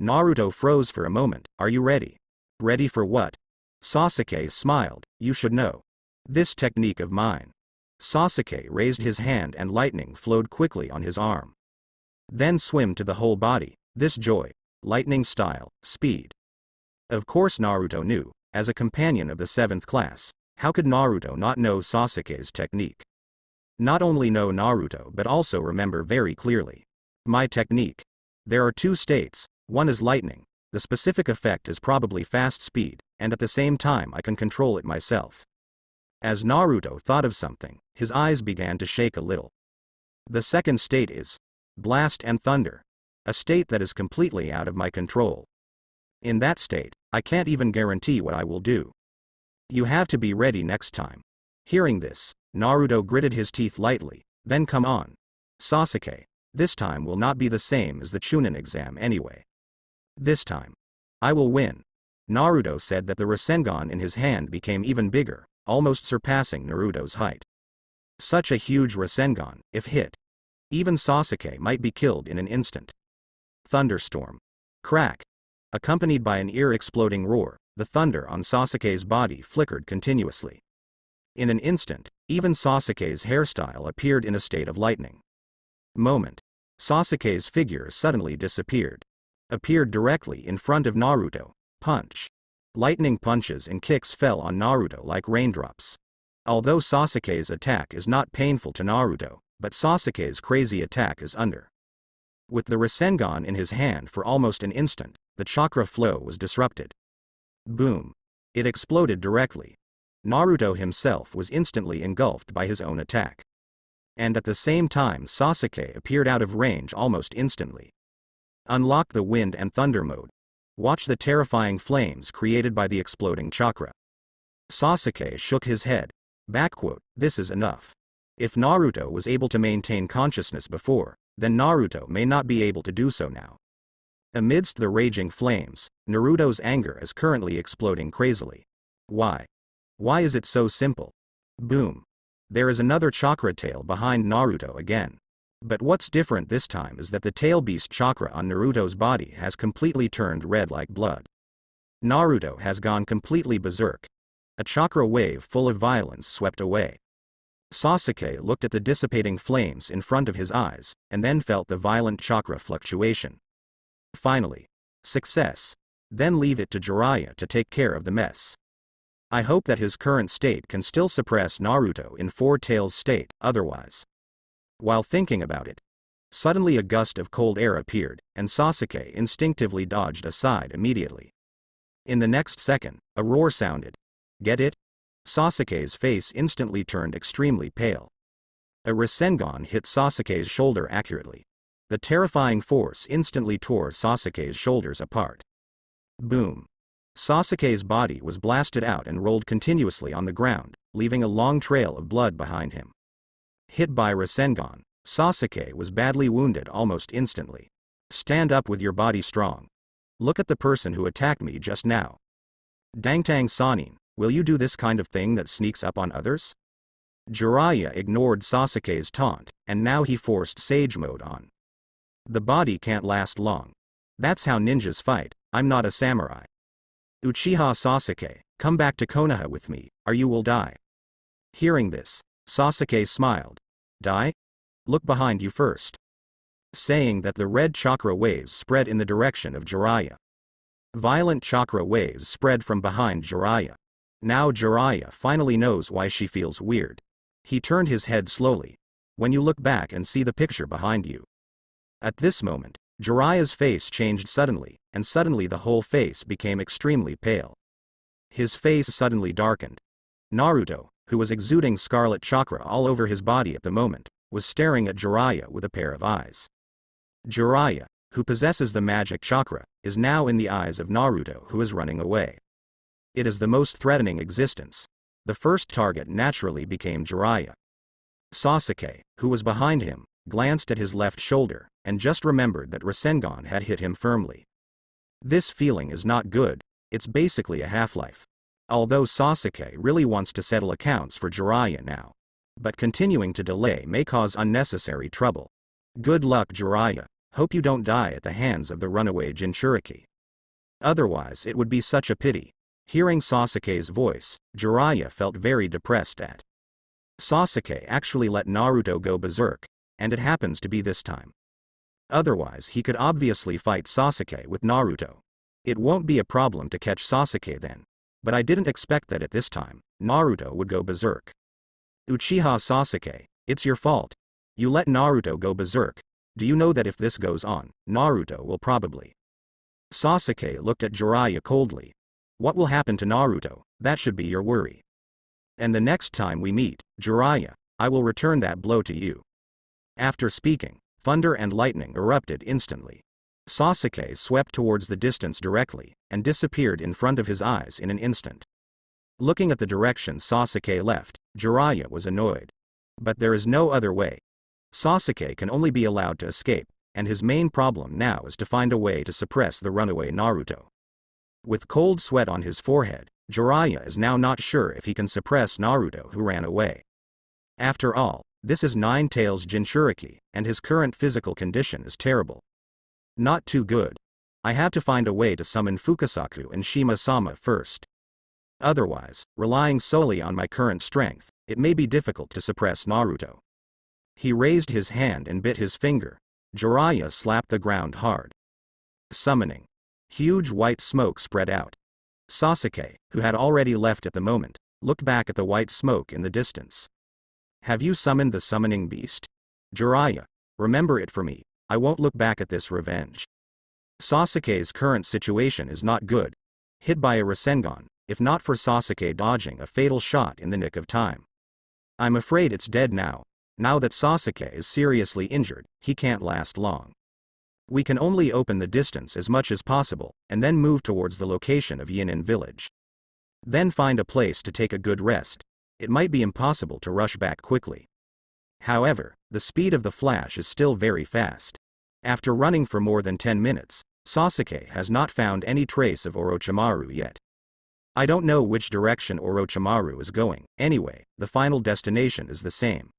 Naruto froze for a moment. Are you ready? Ready for what? Sasuke smiled. You should know. This technique of mine. Sasuke raised his hand and lightning flowed quickly on his arm. Then swim to the whole body. This joy. Lightning style. Speed. Of course Naruto knew. as a companion of the 7th class, how could Naruto not know Sasuke's technique? Not only know Naruto but also remember very clearly. My technique. There are 2 states, one is lightning, the specific effect is probably fast speed, and at the same time I can control it myself. As Naruto thought of something, his eyes began to shake a little. The second state is blast and thunder, a state that is completely out of my control. In that state, I can't even guarantee what I will do. You have to be ready next time. Hearing this, Naruto gritted his teeth lightly, then come on. Sasuke, this time will not be the same as the Chunin exam anyway. This time, I will win. Naruto said that the Rasengan in his hand became even bigger, almost surpassing Naruto's height. Such a huge Rasengan, if hit, even Sasuke might be killed in an instant. Thunderstorm. Crack. Accompanied by an ear-exploding roar, the thunder on Sasuke's body flickered continuously. In an instant, even Sasuke's hairstyle appeared in a state of lightning. Moment. Sasuke's figure suddenly disappeared. Appeared directly in front of Naruto. Punch. Lightning punches and kicks fell on Naruto like raindrops. Although Sasuke's attack is not painful to Naruto, but Sasuke's crazy attack is under. With the Rasengan in his hand for almost an instant, the chakra flow was disrupted. Boom. It exploded directly. Naruto himself was instantly engulfed by his own attack. And at the same time Sasuke appeared out of range almost instantly. Unlock the wind and thunder mode. Watch the terrifying flames created by the exploding chakra. Sasuke shook his head. This is enough. If Naruto was able to maintain consciousness before, then Naruto may not be able to do so now. Amidst the raging flames, Naruto's anger is currently exploding crazily. Why? Why is it so simple? Boom. There is another chakra tail behind Naruto again. But what's different this time is that the tail beast chakra on Naruto's body has completely turned red like blood. Naruto has gone completely berserk. A chakra wave full of violence swept away. Sasuke looked at the dissipating flames in front of his eyes, and then felt the violent chakra fluctuation. Finally. Success. Then leave it to Jiraiya to take care of the mess. I hope that his current state can still suppress Naruto in Four Tails state, otherwise. While thinking about it, suddenly a gust of cold air appeared, and Sasuke instinctively dodged aside immediately. In the next second, a roar sounded. Get it? Sasuke's face instantly turned extremely pale. A Rasengan hit Sasuke's shoulder accurately. The terrifying force instantly tore Sasuke's shoulders apart. Boom. Sasuke's body was blasted out and rolled continuously on the ground, leaving a long trail of blood behind him. Hit by Rasengan, Sasuke was badly wounded almost instantly. Stand up with your body strong. Look at the person who attacked me just now. Dangtang Sanin, will you do this kind of thing that sneaks up on others? Jiraiya ignored Sasuke's taunt, and now he forced Sage Mode on. The body can't last long. That's how ninjas fight, I'm not a samurai. Uchiha Sasuke, come back to Konoha with me, or you will die. Hearing this, Sasuke smiled. Die? Look behind you first. Saying that the red chakra waves spread in the direction of Jiraiya. Violent chakra waves spread from behind Jiraiya. Now Jiraiya finally knows why she feels weird. He turned his head slowly. When you look back and see the picture behind you. At this moment, Jiraiya's face changed suddenly, and suddenly the whole face became extremely pale. His face suddenly darkened. Naruto, who was exuding scarlet chakra all over his body at the moment, was staring at Jiraiya with a pair of eyes. Jiraiya, who possesses the magic chakra, is now in the eyes of Naruto, who is running away. It is the most threatening existence. The first target naturally became Jiraiya. Sasuke, who was behind him, glanced at his left shoulder, and just remembered that Rasengan had hit him firmly. This feeling is not good, it's basically a half-life. Although Sasuke really wants to settle accounts for Jiraiya now. But continuing to delay may cause unnecessary trouble. Good luck Jiraiya, hope you don't die at the hands of the runaway Jinchuriki. Otherwise it would be such a pity. Hearing Sasuke's voice, Jiraiya felt very depressed at. Sasuke actually let Naruto go berserk, and it happens to be this time. Otherwise he could obviously fight Sasuke with Naruto. It won't be a problem to catch Sasuke then. But I didn't expect that at this time, Naruto would go berserk. Uchiha Sasuke, it's your fault. You let Naruto go berserk. Do you know that if this goes on, Naruto will probably... Sasuke looked at Jiraiya coldly. What will happen to Naruto? That should be your worry. And the next time we meet, Jiraiya, I will return that blow to you. After speaking, thunder and lightning erupted instantly. Sasuke swept towards the distance directly, and disappeared in front of his eyes in an instant. Looking at the direction Sasuke left, Jiraiya was annoyed. But there is no other way. Sasuke can only be allowed to escape, and his main problem now is to find a way to suppress the runaway Naruto. With cold sweat on his forehead, Jiraiya is now not sure if he can suppress Naruto who ran away. After all, this is Nine Tails Jinchuriki, and his current physical condition is terrible. Not too good. I have to find a way to summon Fukasaku and Shima-sama first. Otherwise, relying solely on my current strength, it may be difficult to suppress Naruto. He raised his hand and bit his finger. Jiraiya slapped the ground hard. Summoning. Huge white smoke spread out. Sasuke, who had already left at the moment, looked back at the white smoke in the distance. Have you summoned the summoning beast? Jiraiya, remember it for me. I won't look back at this revenge. Sasuke's current situation is not good. Hit by a Rasengan, if not for Sasuke dodging a fatal shot in the nick of time. I'm afraid it's dead now. Now that Sasuke is seriously injured, he can't last long. We can only open the distance as much as possible, and then move towards the location of Yinin village. Then find a place to take a good rest. It might be impossible to rush back quickly. However, the speed of the flash is still very fast. After running for more than 10 minutes, Sasuke has not found any trace of Orochimaru yet. I don't know which direction Orochimaru is going, anyway, the final destination is the same.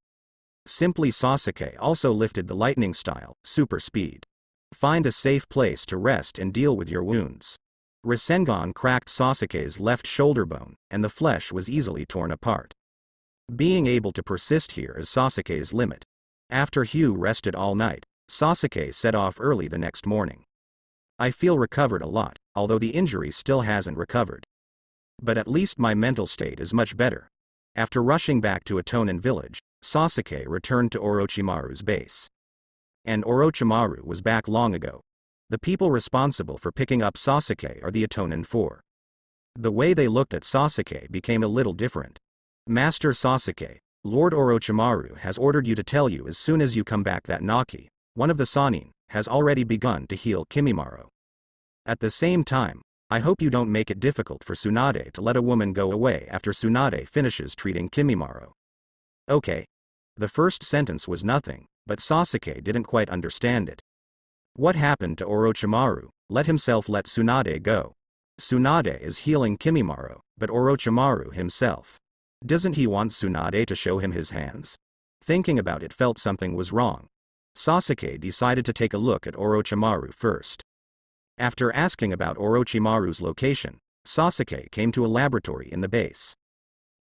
Simply Sasuke also lifted the lightning style, super speed. Find a safe place to rest and deal with your wounds. Rasengan cracked Sasuke's left shoulder bone, and the flesh was easily torn apart. Being able to persist here is Sasuke's limit. After Hugh rested all night, Sasuke set off early the next morning. I feel recovered a lot, although the injury still hasn't recovered. But at least my mental state is much better. After rushing back to Atonin village, Sasuke returned to Orochimaru's base. And Orochimaru was back long ago. The people responsible for picking up Sasuke are the Atonin Four. The way they looked at Sasuke became a little different. Master Sasuke, Lord Orochimaru has ordered you to tell you as soon as you come back that Naki, one of the Sannin, has already begun to heal Kimimaro. At the same time, I hope you don't make it difficult for Tsunade to let a woman go away after Tsunade finishes treating Kimimaro. Okay. The first sentence was nothing, but Sasuke didn't quite understand it. What happened to Orochimaru? Let Tsunade go. Tsunade is healing Kimimaro, but Orochimaru himself. Doesn't he want Tsunade to show him his hands? Thinking about it felt something was wrong. Sasuke decided to take a look at Orochimaru first. After asking about Orochimaru's location, Sasuke came to a laboratory in the base.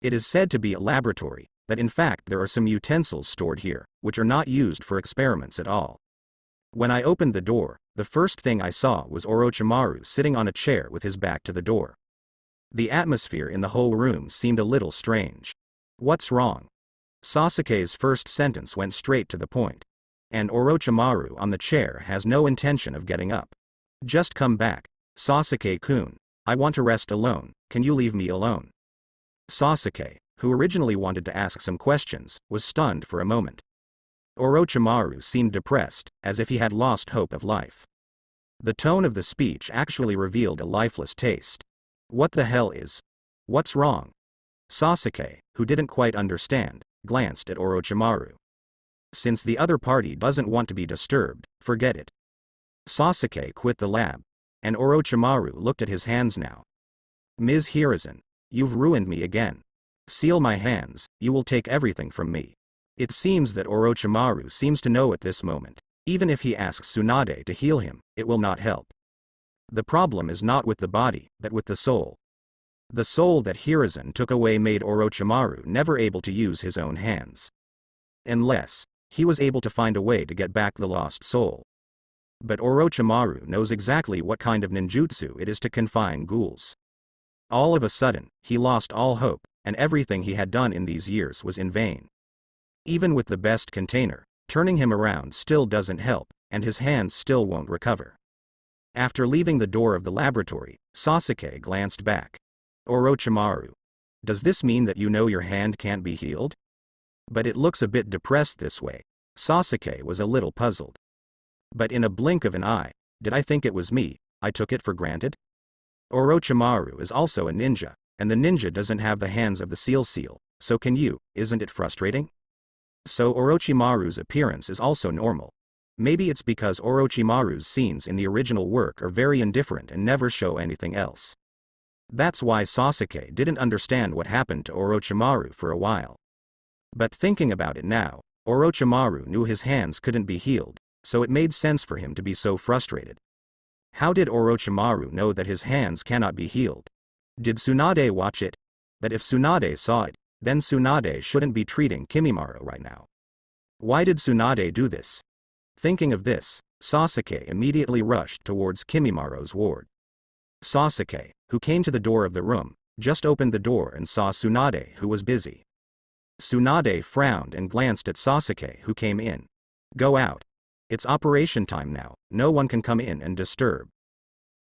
It is said to be a laboratory, but in fact there are some utensils stored here, which are not used for experiments at all. When I opened the door, the first thing I saw was Orochimaru sitting on a chair with his back to the door. The atmosphere in the whole room seemed a little strange. What's wrong? Sasuke's first sentence went straight to the point. And Orochimaru on the chair has no intention of getting up. Just come back, Sasuke-kun. I want to rest alone, can you leave me alone? Sasuke, who originally wanted to ask some questions, was stunned for a moment. Orochimaru seemed depressed, as if he had lost hope of life. The tone of the speech actually revealed a lifeless taste. What the hell is? What's wrong? Sasuke, who didn't quite understand, glanced at Orochimaru. Since the other party doesn't want to be disturbed, forget it. Sasuke quit the lab, and Orochimaru looked at his hands now. Ms. Hiruzen, you've ruined me again. Seal my hands, you will take everything from me. It seems that Orochimaru seems to know at this moment, even if he asks Tsunade to heal him, it will not help. The problem is not with the body, but with the soul. The soul that Hiruzen took away made Orochimaru never able to use his own hands. Unless he was able to find a way to get back the lost soul. But Orochimaru knows exactly what kind of ninjutsu it is to confine ghouls. All of a sudden, he lost all hope, and everything he had done in these years was in vain. Even with the best container, turning him around still doesn't help, and his hands still won't recover. After leaving the door of the laboratory, Sasuke glanced back. Orochimaru. Does this mean that you know your hand can't be healed? But it looks a bit depressed this way. Sasuke was a little puzzled. But in a blink of an eye, did I think it was me? I took it for granted? Orochimaru is also a ninja, and the ninja doesn't have the hands of the seal, so can you, isn't it frustrating? So Orochimaru's appearance is also normal. Maybe it's because Orochimaru's scenes in the original work are very indifferent and never show anything else. That's why Sasuke didn't understand what happened to Orochimaru for a while. But thinking about it now, Orochimaru knew his hands couldn't be healed, so it made sense for him to be so frustrated. How did Orochimaru know that his hands cannot be healed? Did Tsunade watch it? But if Tsunade saw it, then Tsunade shouldn't be treating Kimimaro right now. Why did Tsunade do this? Thinking of this, Sasuke immediately rushed towards Kimimaro's ward. Sasuke, who came to the door of the room, just opened the door and saw Tsunade, who was busy. Tsunade frowned and glanced at Sasuke, who came in. Go out. It's operation time now, no one can come in and disturb.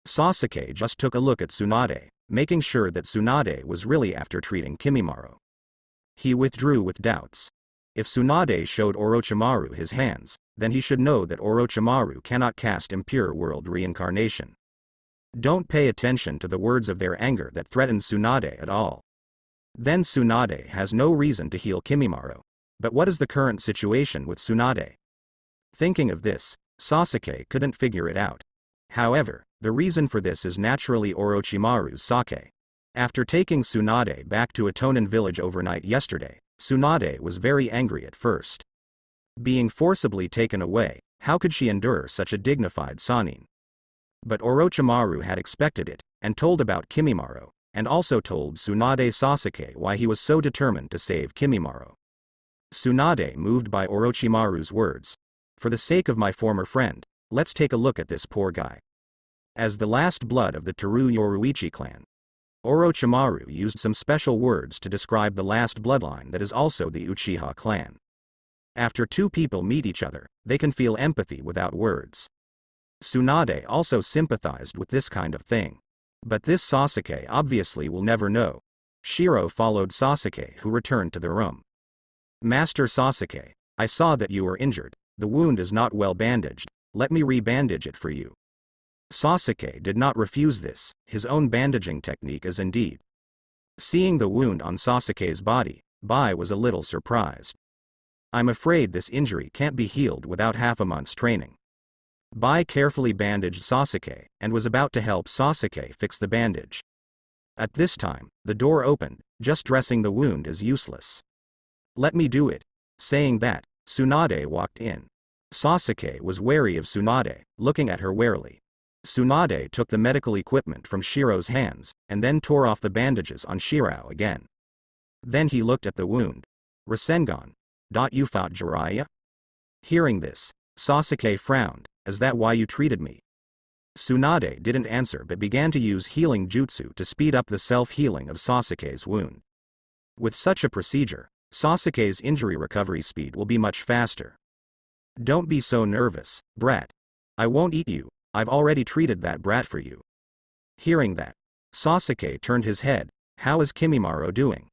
Sasuke just took a look at Tsunade, making sure that Tsunade was really after treating Kimimaro. He withdrew with doubts. If Tsunade showed Orochimaru his hands, then he should know that Orochimaru cannot cast impure world reincarnation. Don't pay attention to the words of their anger that threatened Tsunade at all. Then Tsunade has no reason to heal Kimimaro. But what is the current situation with Tsunade? Thinking of this, Sasuke couldn't figure it out. However, the reason for this is naturally Orochimaru's sake. After taking Tsunade back to Atonin village overnight yesterday, Tsunade was very angry at first. Being forcibly taken away, how could she endure such a dignified Sannin? But Orochimaru had expected it, and told about Kimimaro, and also told Tsunade Sasuke why he was so determined to save Kimimaro. Tsunade moved by Orochimaru's words. For the sake of my former friend, let's take a look at this poor guy. As the last blood of the Teru Yoruichi clan, Orochimaru used some special words to describe the last bloodline that is also the Uchiha clan. After two people meet each other, they can feel empathy without words. Tsunade also sympathized with this kind of thing. But this Sasuke obviously will never know. Shiro followed Sasuke, who returned to the room. Master Sasuke, I saw that you were injured. The wound is not well bandaged. Let me re-bandage it for you. Sasuke did not refuse this, his own bandaging technique is indeed. Seeing the wound on Sasuke's body, Bai was a little surprised. I'm afraid this injury can't be healed without half a month's training. Bai carefully bandaged Sasuke, and was about to help Sasuke fix the bandage. At this time, the door opened. Just dressing the wound is useless. Let me do it. Saying that, Tsunade walked in. Sasuke was wary of Tsunade, looking at her warily. Tsunade took the medical equipment from Shiro's hands, and then tore off the bandages on Shiro again. Then he looked at the wound. Rasengan. You fought Jiraiya? Hearing this, Sasuke frowned. Is that why you treated me? Tsunade didn't answer but began to use healing jutsu to speed up the self-healing of Sasuke's wound. With such a procedure, Sasuke's injury recovery speed will be much faster. Don't be so nervous, brat. I won't eat you, I've already treated that brat for you. Hearing that, Sasuke turned his head. How is Kimimaro doing?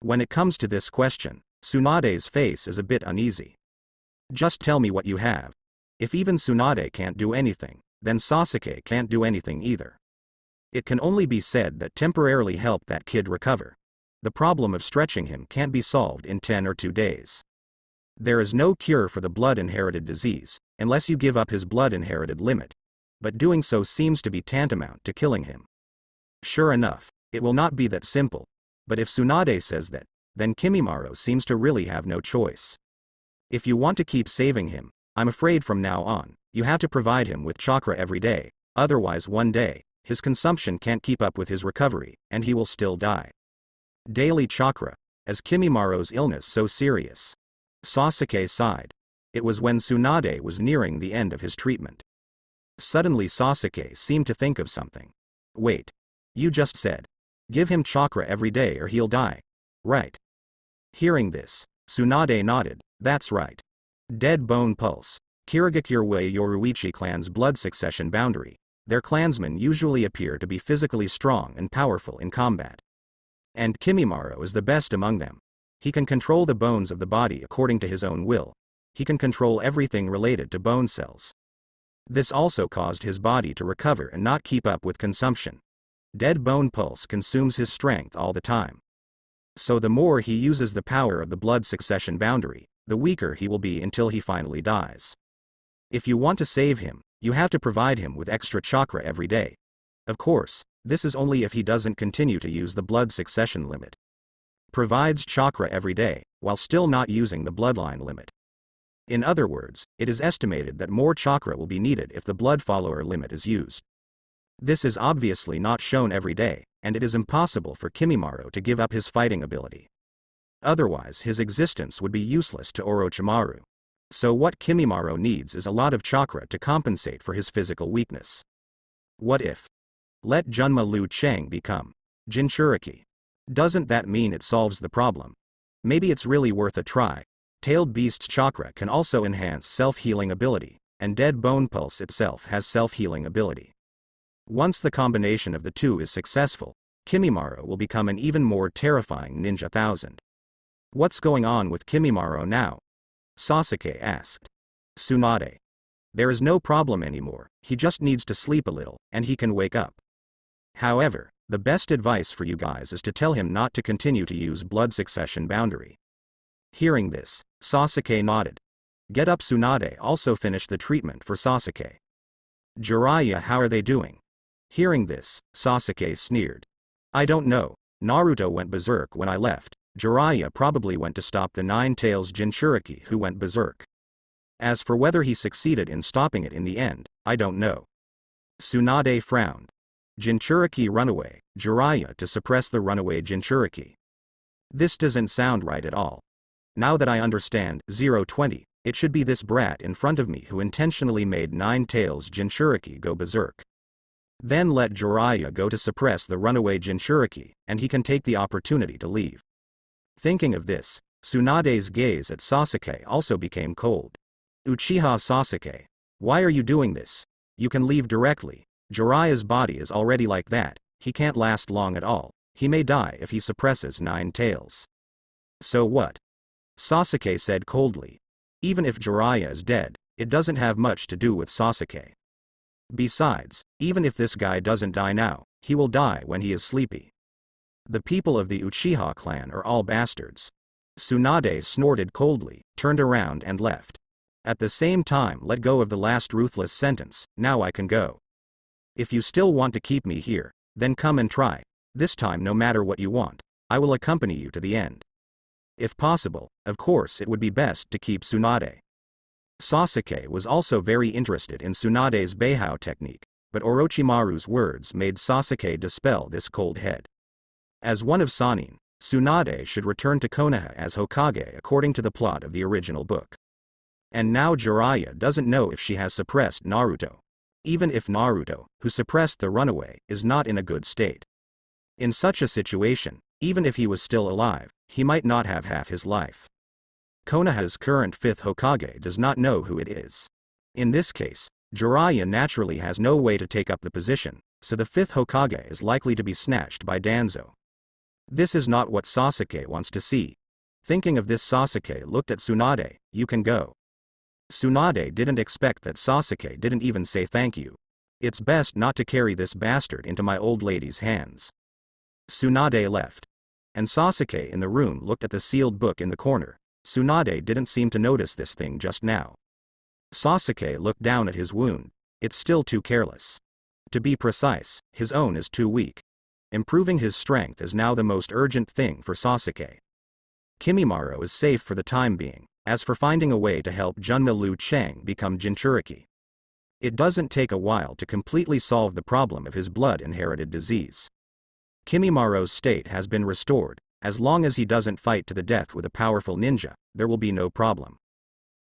When it comes to this question, Tsunade's face is a bit uneasy. Just tell me what you have. If even Tsunade can't do anything, then Sasuke can't do anything either. It can only be said that temporarily help that kid recover. The problem of stretching him can't be solved in 10 or 2 days. There is no cure for the blood-inherited disease, unless you give up his blood-inherited limit. But doing so seems to be tantamount to killing him. Sure enough, it will not be that simple. But if Tsunade says that, then Kimimaro seems to really have no choice. If you want to keep saving him, I'm afraid from now on, you have to provide him with chakra every day, otherwise one day, his consumption can't keep up with his recovery, and he will still die. Daily chakra. Is Kimimaro's illness so serious? Sasuke sighed. It was when Tsunade was nearing the end of his treatment. Suddenly Sasuke seemed to think of something. Wait. You just said. Give him chakra every day or he'll die. Right. Hearing this, Tsunade nodded. That's right. Dead bone pulse. Kirigakure Yoruichi clan's blood succession boundary. Their clansmen usually appear to be physically strong and powerful in combat. And Kimimaro is the best among them. He can control the bones of the body according to his own will. He can control everything related to bone cells. This also caused his body to recover and not keep up with consumption. Dead bone pulse consumes his strength all the time. So the more he uses the power of the blood succession boundary, the weaker he will be until he finally dies. If you want to save him, you have to provide him with extra chakra every day. Of course, this is only if he doesn't continue to use the blood succession limit. Provides chakra every day, while still not using the bloodline limit. In other words, it is estimated that more chakra will be needed if the blood follower limit is used. This is obviously not shown every day, and it is impossible for Kimimaro to give up his fighting ability. Otherwise his existence would be useless to Orochimaru. So what Kimimaro needs is a lot of chakra to compensate for his physical weakness. What if? Let Junma Liu Chang become Jinchuriki. Doesn't that mean it solves the problem? Maybe it's really worth a try. Tailed Beast's chakra can also enhance self-healing ability, and Dead Bone Pulse itself has self-healing ability. Once the combination of the two is successful, Kimimaro will become an even more terrifying ninja 1000. What's going on with Kimimaro now? Sasuke asked. Tsunade. There is no problem anymore, he just needs to sleep a little, and he can wake up. However, the best advice for you guys is to tell him not to continue to use blood succession boundary. Hearing this, Sasuke nodded. Get up. Tsunade also finished the treatment for Sasuke. Jiraiya, how are they doing? Hearing this, Sasuke sneered. I don't know, Naruto went berserk when I left. Jiraiya probably went to stop the Nine-Tails Jinchuriki who went berserk. As for whether he succeeded in stopping it in the end, I don't know. Tsunade frowned. Jinchuriki runaway, Jiraiya to suppress the runaway Jinchuriki. This doesn't sound right at all. Now that I understand 020, it should be this brat in front of me who intentionally made Nine-Tails Jinchuriki go berserk. Then let Jiraiya go to suppress the runaway Jinchuriki, and he can take the opportunity to leave. Thinking of this, Tsunade's gaze at Sasuke also became cold. Uchiha Sasuke. Why are you doing this? You can leave directly. Jiraiya's body is already like that, he can't last long at all, he may die if he suppresses Nine-Tails. So what? Sasuke said coldly. Even if Jiraiya is dead, it doesn't have much to do with Sasuke. Besides, even if this guy doesn't die now, he will die when he is sleepy. The people of the Uchiha clan are all bastards. Tsunade snorted coldly, turned around and left. At the same time let go of the last ruthless sentence, now I can go. If you still want to keep me here, then come and try. This time no matter what you want, I will accompany you to the end. If possible, of course it would be best to keep Tsunade. Sasuke was also very interested in Tsunade's Beihao technique, but Orochimaru's words made Sasuke dispel this cold head. As one of Sannin, Tsunade should return to Konoha as Hokage according to the plot of the original book. And now Jiraiya doesn't know if she has suppressed Naruto. Even if Naruto, who suppressed the runaway, is not in a good state. In such a situation, even if he was still alive, he might not have half his life. Konoha's current 5th Hokage does not know who it is. In this case, Jiraiya naturally has no way to take up the position, so the 5th Hokage is likely to be snatched by Danzo. This is not what Sasuke wants to see. Thinking of this, Sasuke looked at Tsunade. You can go. Tsunade didn't expect that Sasuke didn't even say thank you. It's best not to carry this bastard into my old lady's hands. Tsunade left. And Sasuke in the room looked at the sealed book in the corner. Tsunade didn't seem to notice this thing just now. Sasuke looked down at his wound. It's still too careless. To be precise, his own is too weak. Improving his strength is now the most urgent thing for Sasuke. Kimimaro is safe for the time being. As for finding a way to help Junma Liu Chang become Jinchuriki, it doesn't take a while to completely solve the problem of his blood-inherited disease. Kimimaro's state has been restored. As long as he doesn't fight to the death with a powerful ninja, there will be no problem.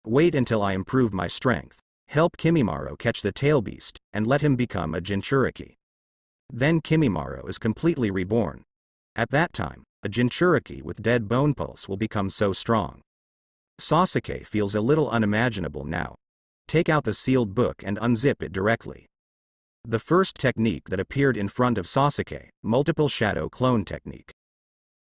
Wait until I improve my strength, help Kimimaro catch the tail beast, and let him become a Jinchuriki. Then Kimimaro is completely reborn, At that time, a Jinchuriki with dead bone pulse will become so strong. Sasuke feels a little unimaginable now. Take out the sealed book and unzip it directly. The first technique that appeared in front of Sasuke, multiple shadow clone technique.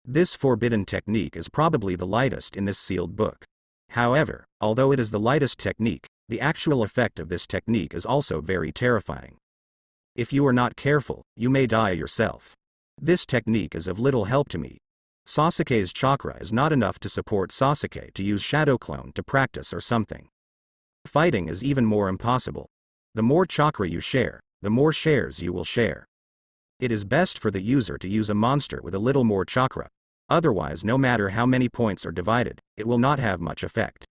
This forbidden technique is probably the lightest in this sealed book. However, although it is the lightest technique, the actual effect of this technique is also very terrifying. If you are not careful, you may die yourself. This technique is of little help to me. Sasuke's chakra is not enough to support Sasuke to use shadow clone to practice or something. Fighting is even more impossible. The more chakra you share, the more shares you will share. It is best for the user to use a monster with a little more chakra. Otherwise, no matter how many points are divided, it will not have much effect.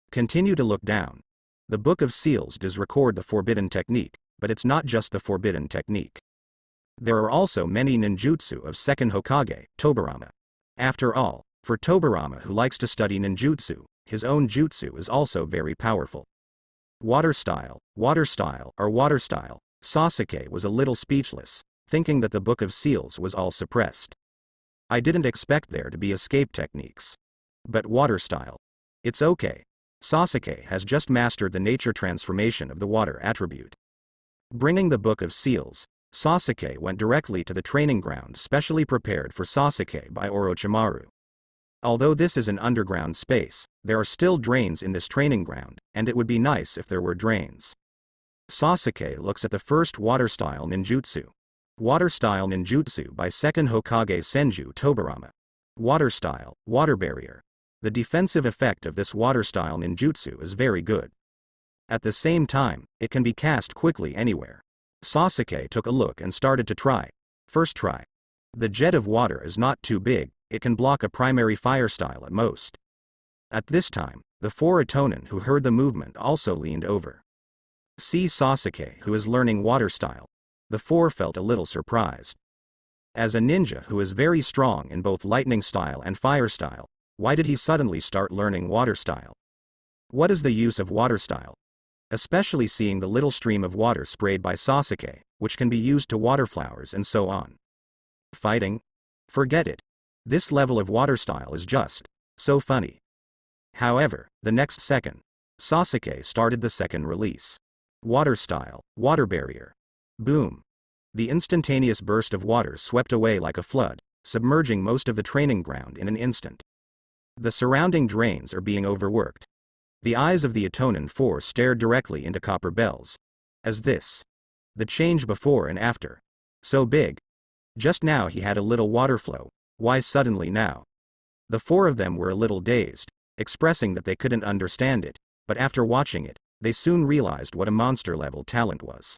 Continue to look down. The Book of Seals does record the forbidden technique, but it's not just the forbidden technique. There are also many ninjutsu of second Hokage, Tobirama. After all, for Tobirama who likes to study ninjutsu, his own jutsu is also very powerful. Water style. Sasuke was a little speechless, thinking that the Book of Seals was all suppressed. I didn't expect there to be escape techniques. But water style. It's okay. Sasuke has just mastered the nature transformation of the water attribute. Bringing the Book of Seals, Sasuke went directly to the training ground specially prepared for Sasuke by Orochimaru. Although this is an underground space, there are still drains in this training ground, and it would be nice if there were drains. Sasuke looks at the first water style ninjutsu. Water style ninjutsu by second Hokage Senju Tobirama. Water style, water barrier. The defensive effect of this water style ninjutsu is very good. At the same time, it can be cast quickly anywhere. Sasuke took a look and started to try. First try. The jet of water is not too big, it can block a primary fire style at most. At this time, the four Itonin who heard the movement also leaned over. See Sasuke who is learning water style. The four felt a little surprised. As a ninja who is very strong in both lightning style and fire style, why did he suddenly start learning water style? What is the use of water style? Especially seeing the little stream of water sprayed by Sasuke, which can be used to water flowers and so on. Fighting? Forget it. This level of water style is just so funny. However, the next second, Sasuke started the second release. Water style, water barrier. Boom. The instantaneous burst of water swept away like a flood, submerging most of the training ground in an instant. The surrounding drains are being overworked. The eyes of the Itonin 4 stared directly into Copper Bells. As this. The change before and after. So big. Just now he had a little water flow, why suddenly now? The four of them were a little dazed, expressing that they couldn't understand it, but after watching it, they soon realized what a monster-level talent was.